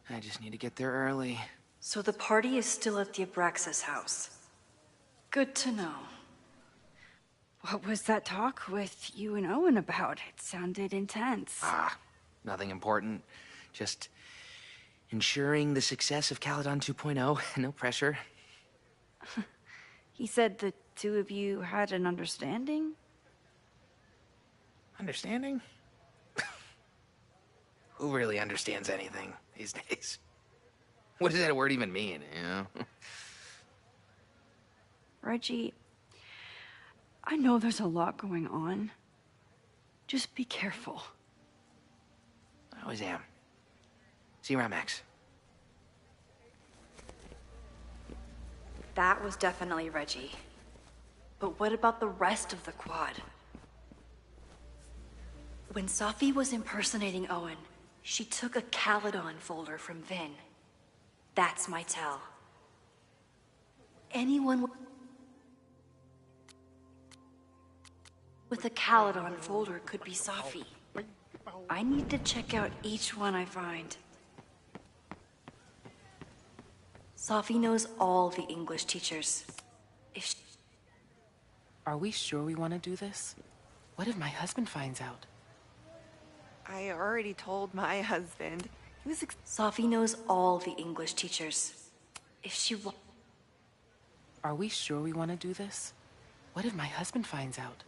I just need to get there early. So the party is still at the Abraxas house. Good to know. What was that talk with you and Owen about? It sounded intense. Nothing important. Just ensuring the success of Caledon 2.0. No pressure. He said the two of you had an understanding? Understanding? Who really understands anything these days? What does that word even mean, you know? Reggie, I know there's a lot going on. Just be careful. I always am. See you around, Max. That was definitely Reggie. But what about the rest of the quad? When Safi was impersonating Owen, she took a Caledon folder from Vin. That's my tell. Anyone with a Caledon folder could be Safi. I need to check out each one I find. Safi knows all the English teachers. If she... Are we sure we want to do this? What if my husband finds out? I already told my husband. He was Safi knows all the English teachers. If she... Are we sure we want to do this? What if my husband finds out?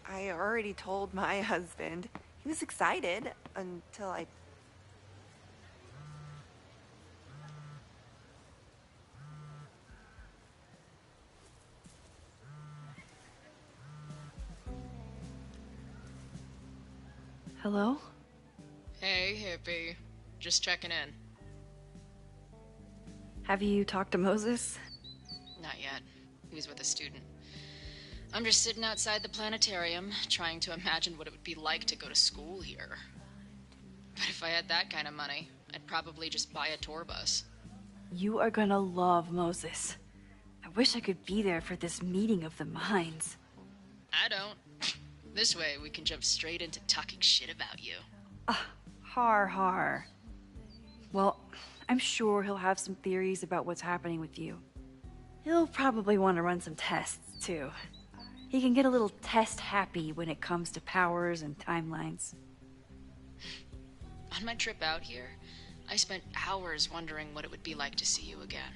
I already told my husband. He was excited until I... Hello? Hey, hippie. Just checking in. Have you talked to Moses? Not yet. He was with a student. I'm just sitting outside the planetarium, trying to imagine what it would be like to go to school here. But if I had that kind of money, I'd probably just buy a tour bus. You are gonna love Moses. I wish I could be there for this meeting of the minds. I don't. This way, we can jump straight into talking shit about you. Har har. Well, I'm sure he'll have some theories about what's happening with you. He'll probably want to run some tests, too. He can get a little test-happy when it comes to powers and timelines. On my trip out here, I spent hours wondering what it would be like to see you again.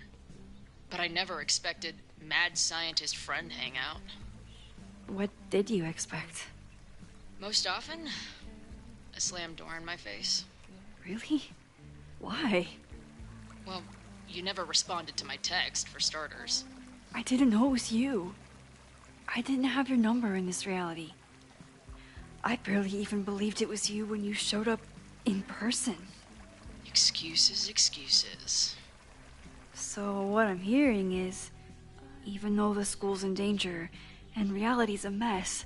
But I never expected mad scientist friend hangout. What did you expect? Most often, a slammed door in my face. Really? Why? Well, you never responded to my text, for starters. I didn't know it was you. I didn't have your number in this reality. I barely even believed it was you when you showed up in person. Excuses, excuses. So what I'm hearing is, even though the school's in danger and reality's a mess,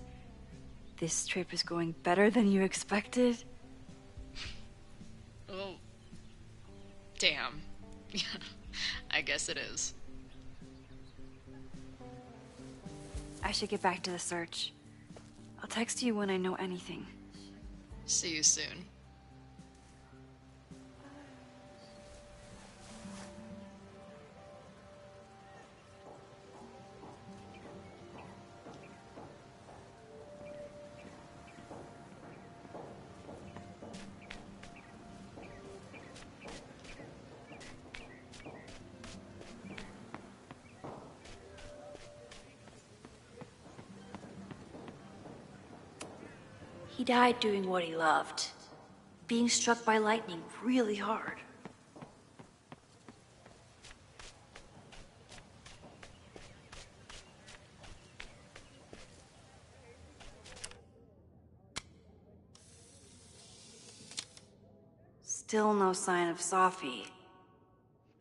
this trip is going better than you expected? Oh. Damn. I guess it is. I should get back to the search. I'll text you when I know anything. See you soon. He died doing what he loved. Being struck by lightning really hard. Still no sign of Safi.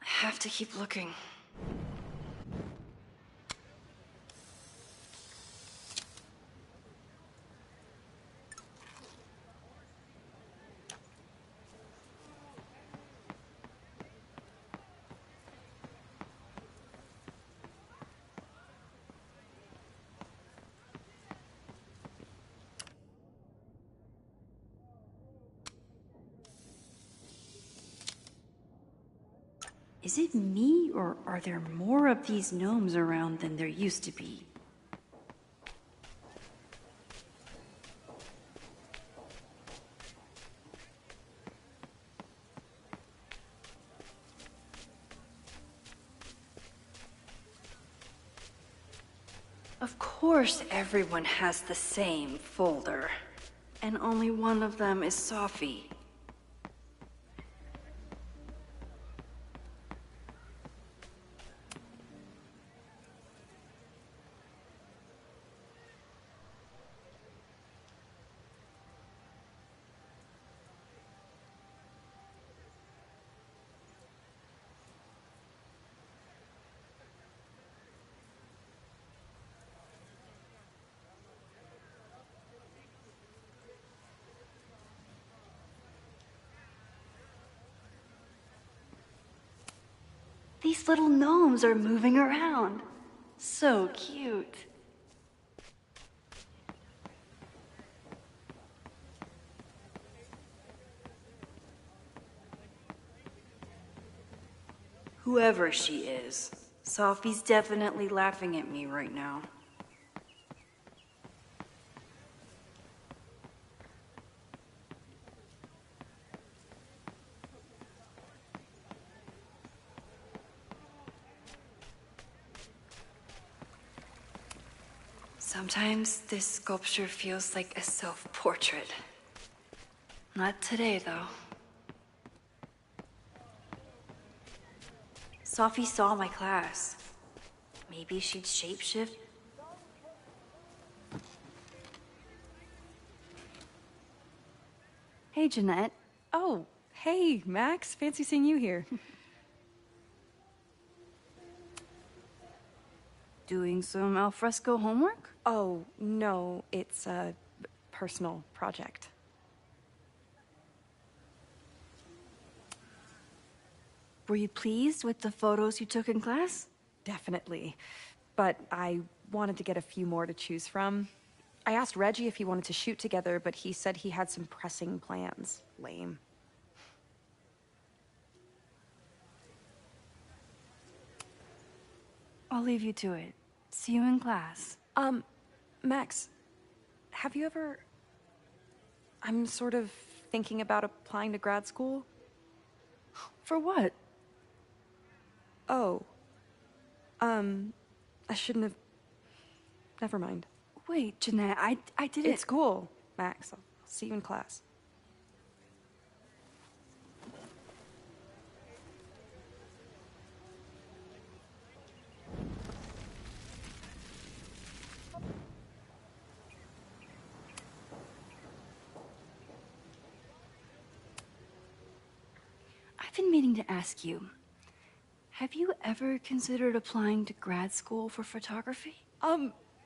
I have to keep looking. Is it me, or are there more of these gnomes around than there used to be? Of course everyone has the same folder, and only one of them is Safi. These little gnomes are moving around. So cute. Whoever she is, Sophie's definitely laughing at me right now. Sometimes this sculpture feels like a self-portrait. Not today, though. Sophie saw my class. Maybe she'd shapeshift. Hey, Jeanette. Oh, hey, Max. Fancy seeing you here. Doing some alfresco homework? Oh, no, it's a personal project. Were you pleased with the photos you took in class? Definitely. But I wanted to get a few more to choose from. I asked Reggie if he wanted to shoot together, but he said he had some pressing plans. Lame. I'll leave you to it. See you in class. Max, have you ever... I'm sort of thinking about applying to grad school. For what? Oh. I shouldn't have... Never mind. Wait, Jeanette, I didn't... It's cool, Max. I'll see you in class. I've been meaning to ask you, have you ever considered applying to grad school for photography?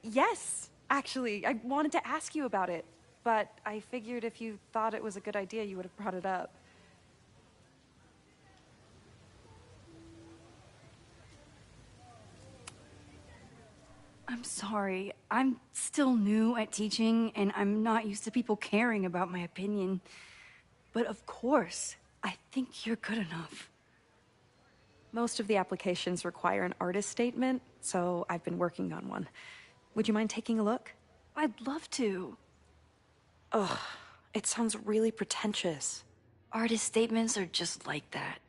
Yes, actually. I wanted to ask you about it, but I figured if you thought it was a good idea, you would have brought it up. I'm sorry. I'm still new at teaching, and I'm not used to people caring about my opinion. But of course, I think you're good enough. Most of the applications require an artist statement, so I've been working on one. Would you mind taking a look? I'd love to. Ugh, it sounds really pretentious. Artist statements are just like that.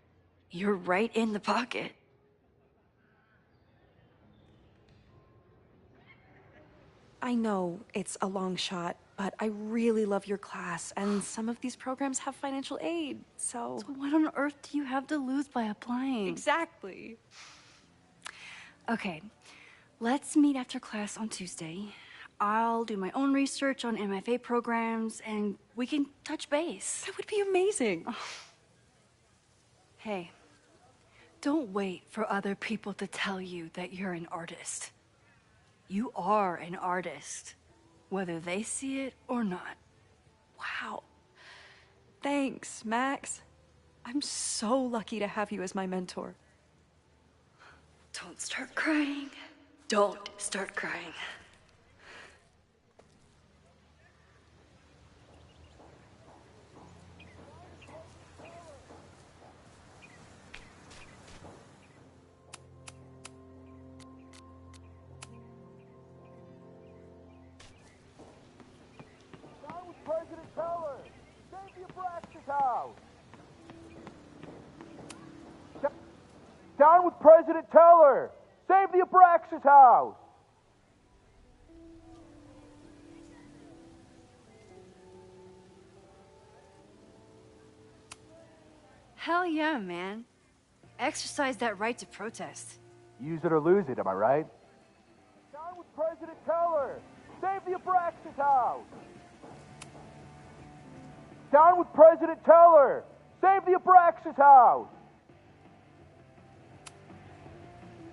You're right in the pocket. I know it's a long shot, but I really love your class, and some of these programs have financial aid, so... So what on earth do you have to lose by applying? Exactly. Okay, let's meet after class on Tuesday. I'll do my own research on MFA programs, and we can touch base. That would be amazing. Oh. Hey, don't wait for other people to tell you that you're an artist. You are an artist, whether they see it or not. Wow. Thanks, Max. I'm so lucky to have you as my mentor. Don't start crying. Don't start crying. President Teller! Save the Abraxas house! Down with President Teller! Save the Abraxas house! Hell yeah, man. Exercise that right to protest. Use it or lose it, am I right? Down with President Teller! Save the Abraxas house! Down with President Teller! Save the Abraxas house!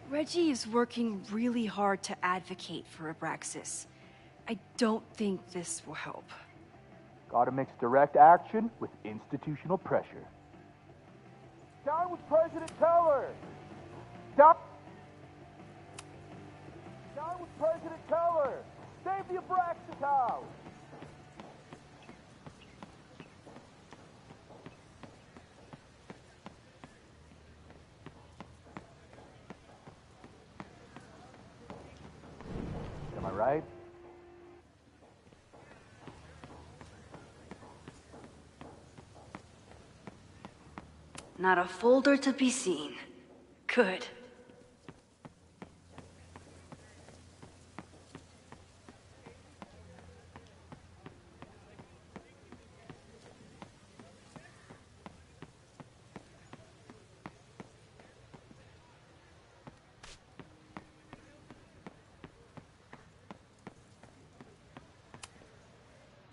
Reggie is working really hard to advocate for Abraxas. I don't think this will help. Gotta mix direct action with institutional pressure. Down with President Teller! Down with President Keller! Save the Abraxas house! Am I right? Not a folder to be seen. Good.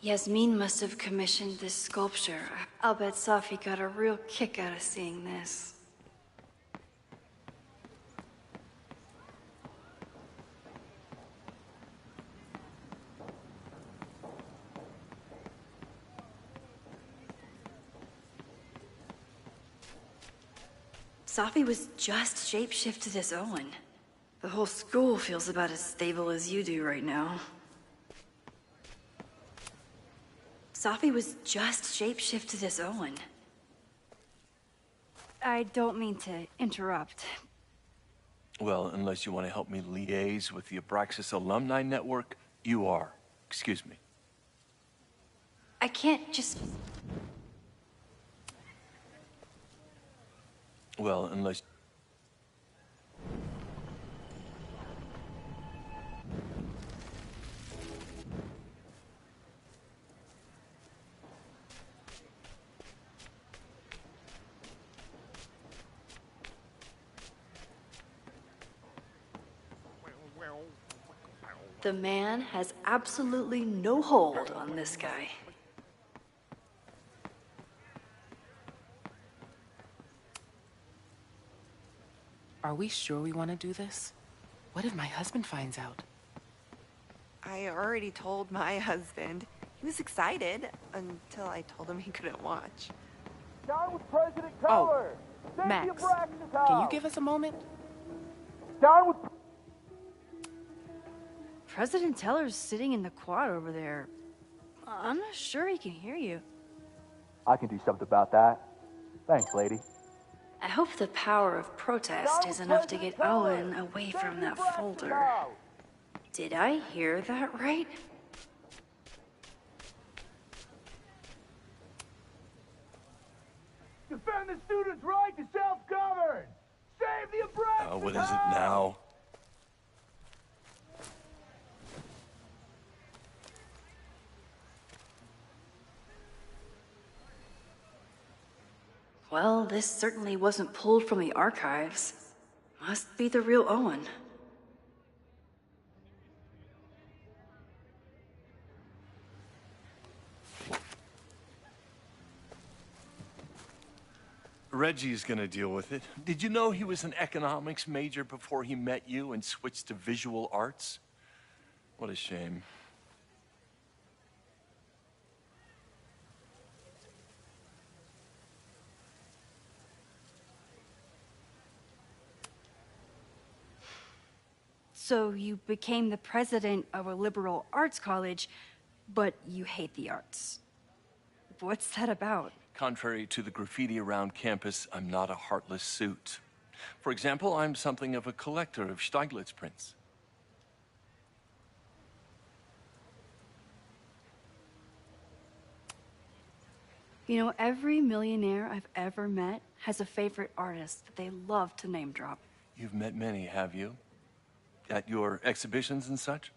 Yasmin must have commissioned this sculpture. I'll bet Safi got a real kick out of seeing this. Safi was just shapeshifted as Owen. The whole school feels about as stable as you do right now. Safi was just shapeshifted as Owen. I don't mean to interrupt. Well, unless you want to help me liaise with the Abraxas alumni network, you are. Excuse me. I can't just... Well, unless... The man has absolutely no hold on this guy. Are we sure we want to do this? What if my husband finds out? I already told my husband. He was excited until I told him he couldn't watch. Down with President Keller! Save Max, the Abraxas house! can you give us a moment? Down with... President Teller's sitting in the quad over there. I'm not sure he can hear you. I can do something about that. Thanks, lady. I hope the power of protest is enough to get Owen away from that folder. Did I hear that right? Defend the students' right to self-govern! Save the Abraxas what is it now? Well, this certainly wasn't pulled from the archives. Must be the real Owen. Reggie's gonna deal with it. Did you know he was an economics major before he met you and switched to visual arts? What a shame. So you became the president of a liberal arts college, but you hate the arts. What's that about? Contrary to the graffiti around campus, I'm not a heartless suit. For example, I'm something of a collector of Stieglitz prints. You know, every millionaire I've ever met has a favorite artist that they love to name drop. You've met many, have you? At your exhibitions and such?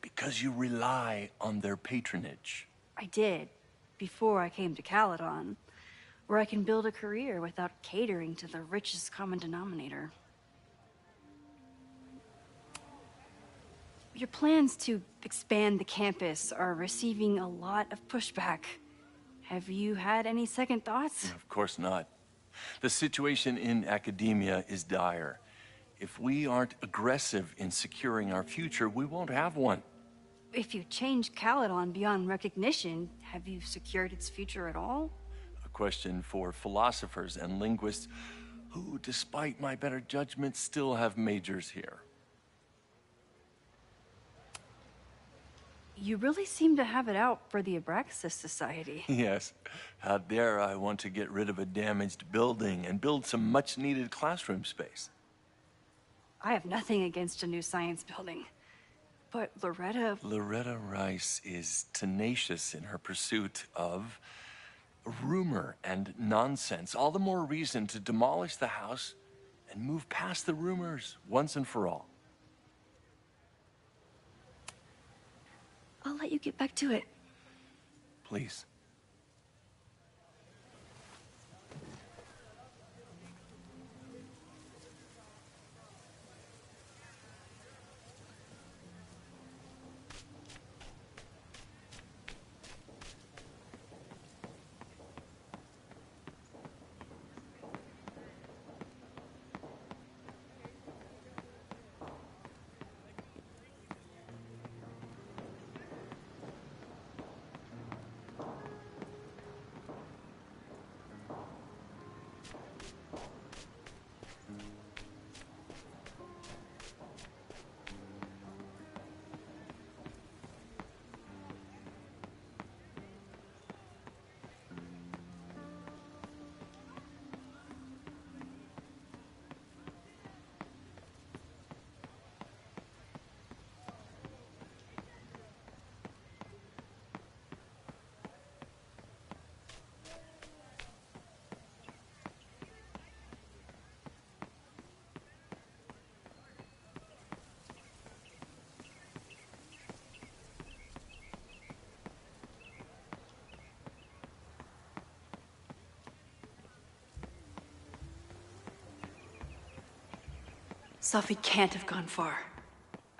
Because you rely on their patronage. I did, before I came to Caledon, where I can build a career without catering to the richest common denominator. Your plans to expand the campus are receiving a lot of pushback. Have you had any second thoughts? Of course not. The situation in academia is dire. If we aren't aggressive in securing our future, we won't have one. If you change Caledon beyond recognition, have you secured its future at all? A question for philosophers and linguists who, despite my better judgment, still have majors here. You really seem to have it out for the Abraxas Society. Yes. Out there, I want to get rid of a damaged building and build some much-needed classroom space. I have nothing against a new science building. But Loretta Rice is tenacious in her pursuit of rumor and nonsense. All the more reason to demolish the house and move past the rumors once and for all. I'll let you get back to it. Please. Sophie can't have gone far.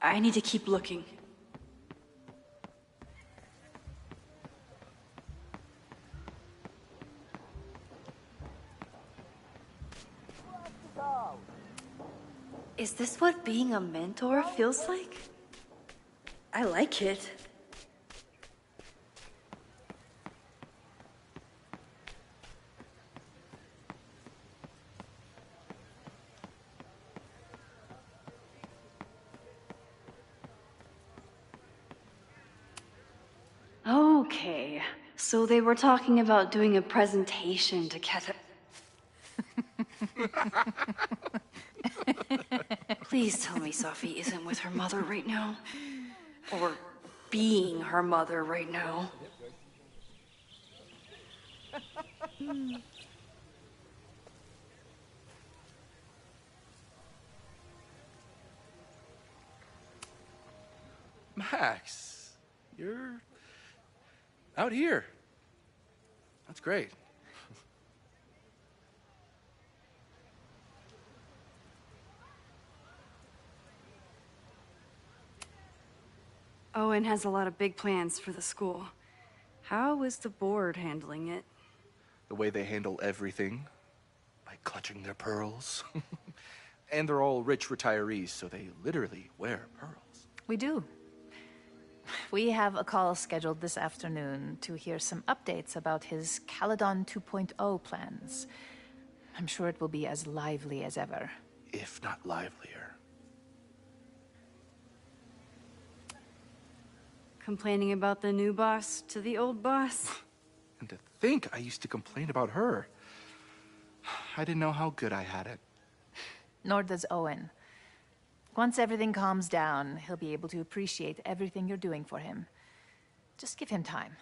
I need to keep looking. Is this what being a mentor feels like? I like it. Okay, so they were talking about doing a presentation to Casa... Please tell me Sophie isn't with her mother right now. Or being her mother right now. Max, you're out here. That's great. Owen has a lot of big plans for the school. How is the board handling it? The way they handle everything, by clutching their pearls. And they're all rich retirees, so they literally wear pearls. We do. We have a call scheduled this afternoon to hear some updates about his Caledon 2.0 plans. I'm sure it will be as lively as ever. If not livelier. Complaining about the new boss to the old boss? And to think I used to complain about her. I didn't know how good I had it. Nor does Owen. Once everything calms down, he'll be able to appreciate everything you're doing for him. Just give him time.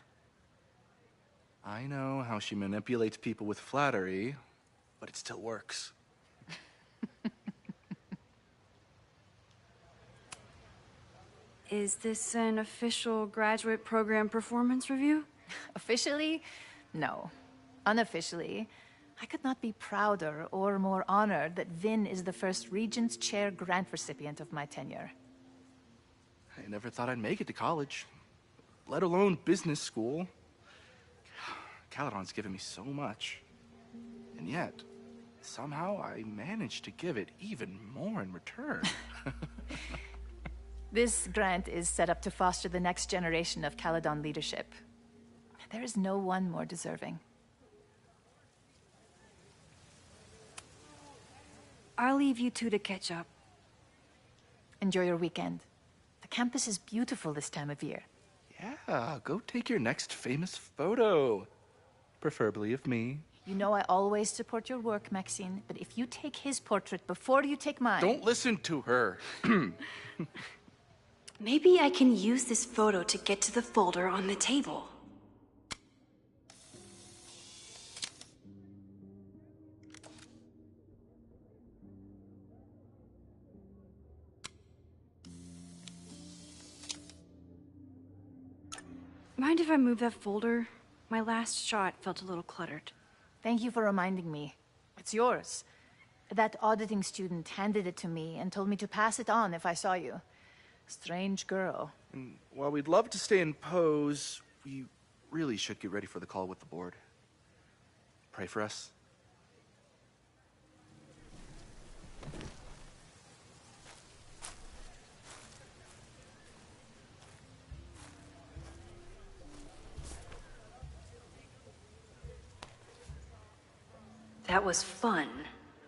I know how she manipulates people with flattery, but it still works. Is this an official graduate program performance review? Officially? No. Unofficially, I could not be prouder or more honored that Vin is the first Regent's Chair grant recipient of my tenure. I never thought I'd make it to college, let alone business school. Caledon's given me so much. And yet, somehow I managed to give it even more in return. This grant is set up to foster the next generation of Caledon leadership. There is no one more deserving. I'll leave you two to catch up. Enjoy your weekend. The campus is beautiful this time of year. Yeah, go take your next famous photo. Preferably of me. You know I always support your work, Maxine, but if you take his portrait before you take mine... Don't listen to her. Maybe I can use this photo to get to the folder on the table. Mind if I move that folder? My last shot felt a little cluttered. Thank you for reminding me. It's yours. That auditing student handed it to me and told me to pass it on if I saw you. Strange girl. And while we'd love to stay in pose, we really should get ready for the call with the board. Pray for us. That was fun.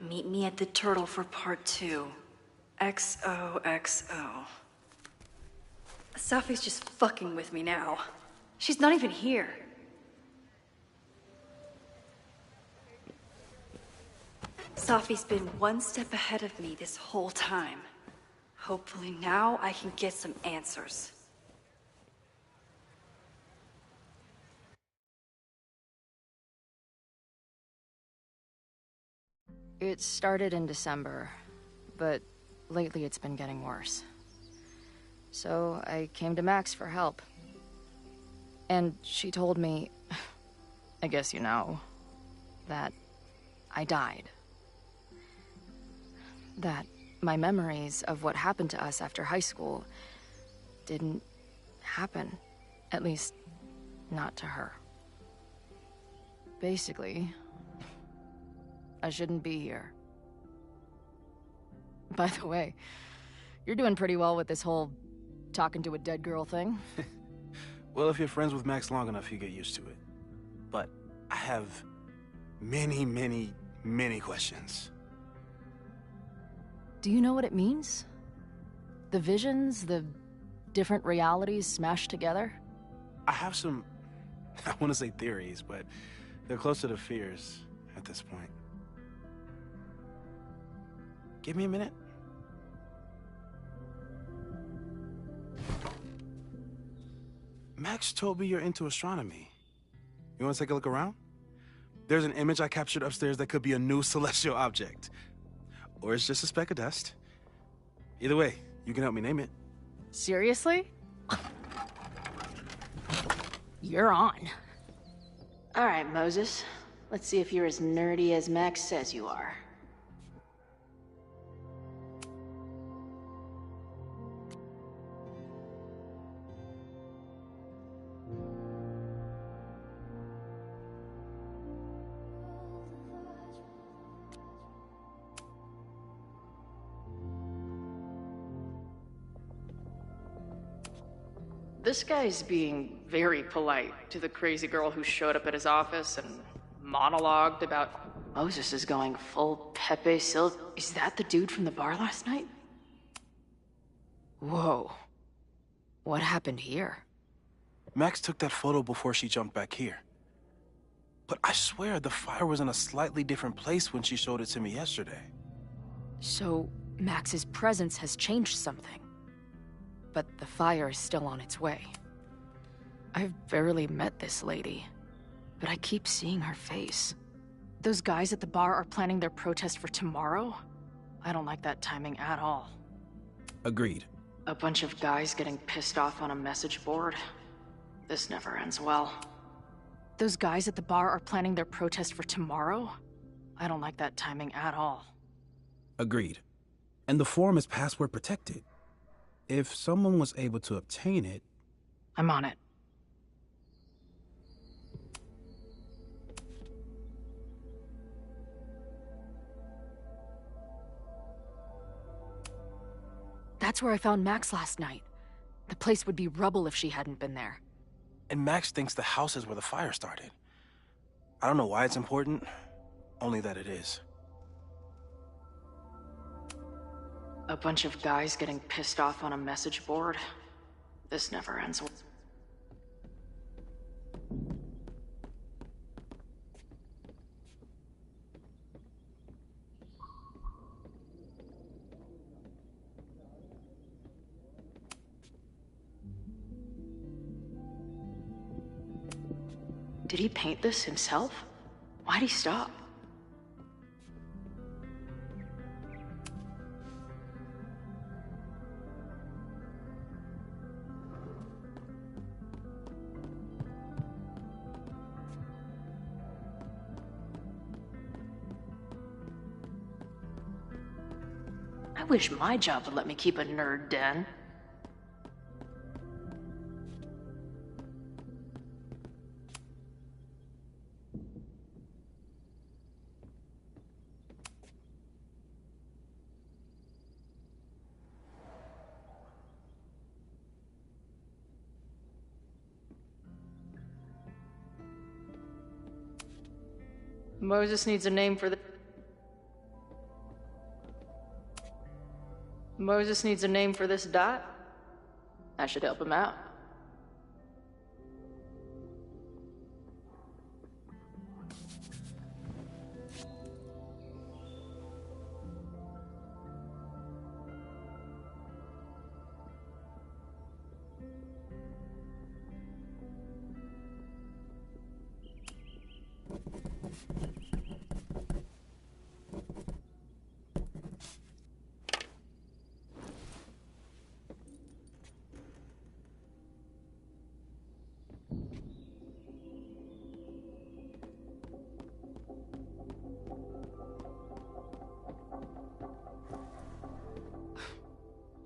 Meet me at the Turtle for part 2. XOXO. Safi's just fucking with me now. She's not even here. Safi's been one step ahead of me this whole time. Hopefully now I can get some answers. It started in December, but lately it's been getting worse. So I came to Max for help. And she told me, I guess you know, that I died. That my memories of what happened to us after high school didn't happen. At least, not to her. Basically, I shouldn't be here. By the way, you're doing pretty well with this whole talking to a dead girl thing. Well, if you're friends with Max long enough, you get used to it. But I have many, many, many questions. Do you know what it means? The visions, the different realities smashed together? I have some, I want to say theories, but they're closer to fears at this point. Give me a minute. Max told me you're into astronomy. You want to take a look around? There's an image I captured upstairs that could be a new celestial object. Or it's just a speck of dust. Either way, you can help me name it. Seriously? You're on. All right, Moses. Let's see if you're as nerdy as Max says you are. This guy's being very polite to the crazy girl who showed up at his office and monologued about... Moses is going full Pepe Sil... Is that the dude from the bar last night? Whoa. What happened here? Max took that photo before she jumped back here. But I swear the fire was in a slightly different place when she showed it to me yesterday. So, Max's presence has changed something. But the fire is still on its way. I've barely met this lady, but I keep seeing her face. Those guys at the bar are planning their protest for tomorrow? I don't like that timing at all. Agreed. A bunch of guys getting pissed off on a message board. This never ends well. Those guys at the bar are planning their protest for tomorrow? I don't like that timing at all. Agreed. And the forum is password protected. If someone was able to obtain it... I'm on it. That's where I found Max last night. The place would be rubble if she hadn't been there. And Max thinks the house is where the fire started. I don't know why it's important, only that it is. A bunch of guys getting pissed off on a message board. This never ends. Did he paint this himself? Why'd he stop? I wish my job would let me keep a nerd den. Moses needs a name for the... Moses needs a name for this dot? That should help him out.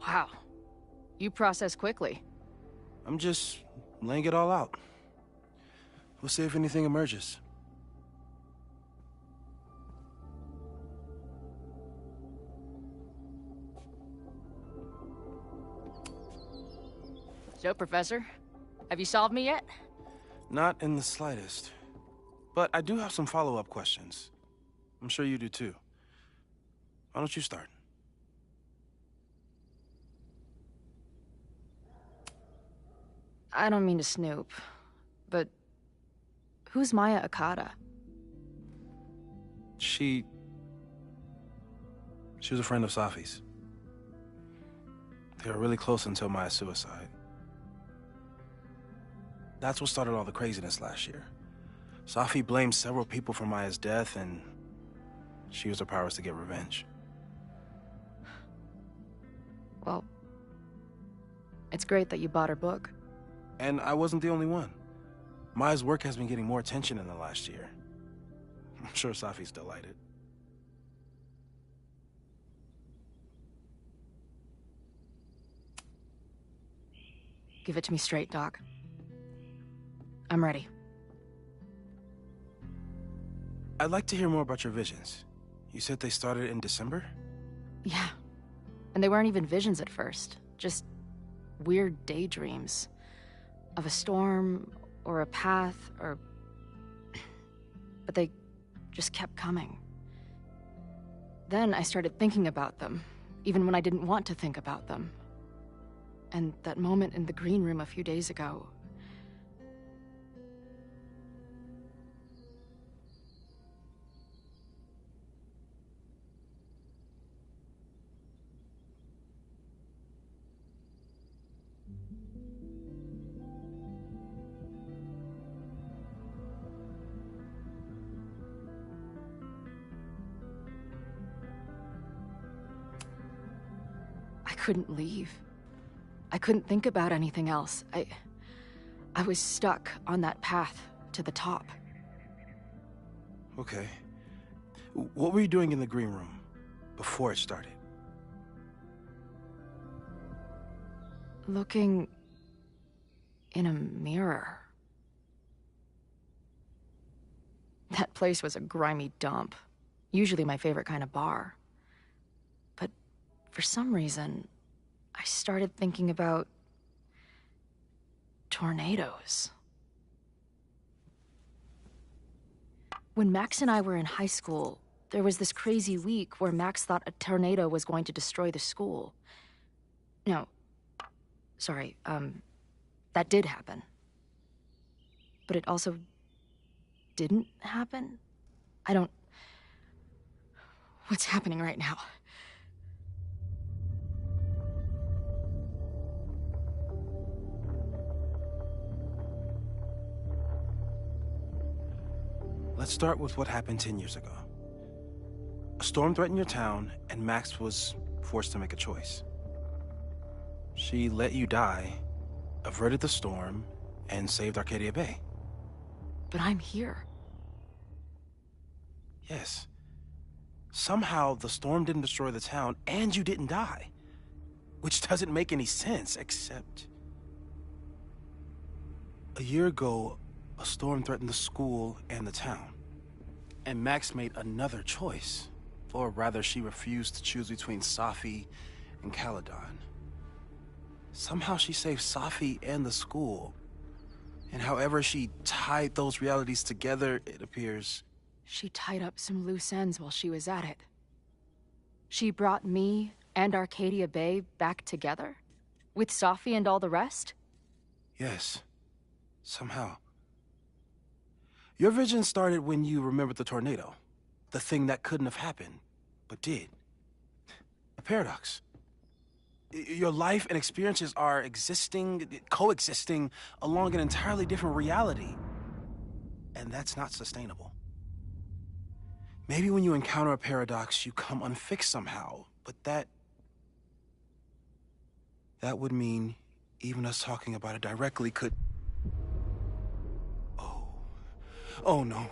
Wow. You process quickly. I'm just laying it all out. We'll see if anything emerges. So, Professor, have you solved me yet? Not in the slightest. But I do have some follow-up questions. I'm sure you do too. Why don't you start? I don't mean to snoop, but who's Maya Akata? She was a friend of Safi's. They were really close until Maya's suicide. That's what started all the craziness last year. Safi blamed several people for Maya's death, and she used her powers to get revenge. Well, it's great that you bought her book. And I wasn't the only one. Maya's work has been getting more attention in the last year. I'm sure Safi's delighted. Give it to me straight, Doc. I'm ready. I'd like to hear more about your visions. You said they started in December? Yeah. And they weren't even visions at first. Just weird daydreams. Of a storm, or a path, or... But they just kept coming. Then I started thinking about them, even when I didn't want to think about them. And that moment in the green room a few days ago... I couldn't leave. I couldn't think about anything else. I was stuck on that path to the top. Okay. What were you doing in the green room before it started? Looking in a mirror. That place was a grimy dump. Usually my favorite kind of bar. But for some reason, I started thinking about tornadoes. When Max and I were in high school, there was this crazy week where Max thought a tornado was going to destroy the school. No. Sorry, that did happen. But it also didn't happen? I don't... What's happening right now? Let's start with what happened 10 years ago. A storm threatened your town, and Max was forced to make a choice. She let you die, averted the storm, and saved Arcadia Bay. But I'm here. Yes. Somehow, the storm didn't destroy the town, and you didn't die. Which doesn't make any sense, except... A year ago, a storm threatened the school and the town. And Max made another choice. Or rather, she refused to choose between Safi and Caledon. Somehow she saved Safi and the school. And however she tied those realities together, it appears... She tied up some loose ends while she was at it. She brought me and Arcadia Bay back together? With Safi and all the rest? Yes. Somehow. Your vision started when you remembered the tornado. The thing that couldn't have happened, but did. A paradox. Your life and experiences are coexisting along an entirely different reality. And that's not sustainable. Maybe when you encounter a paradox, you come unfixed somehow, but that would mean even us talking about it directly could... Oh no.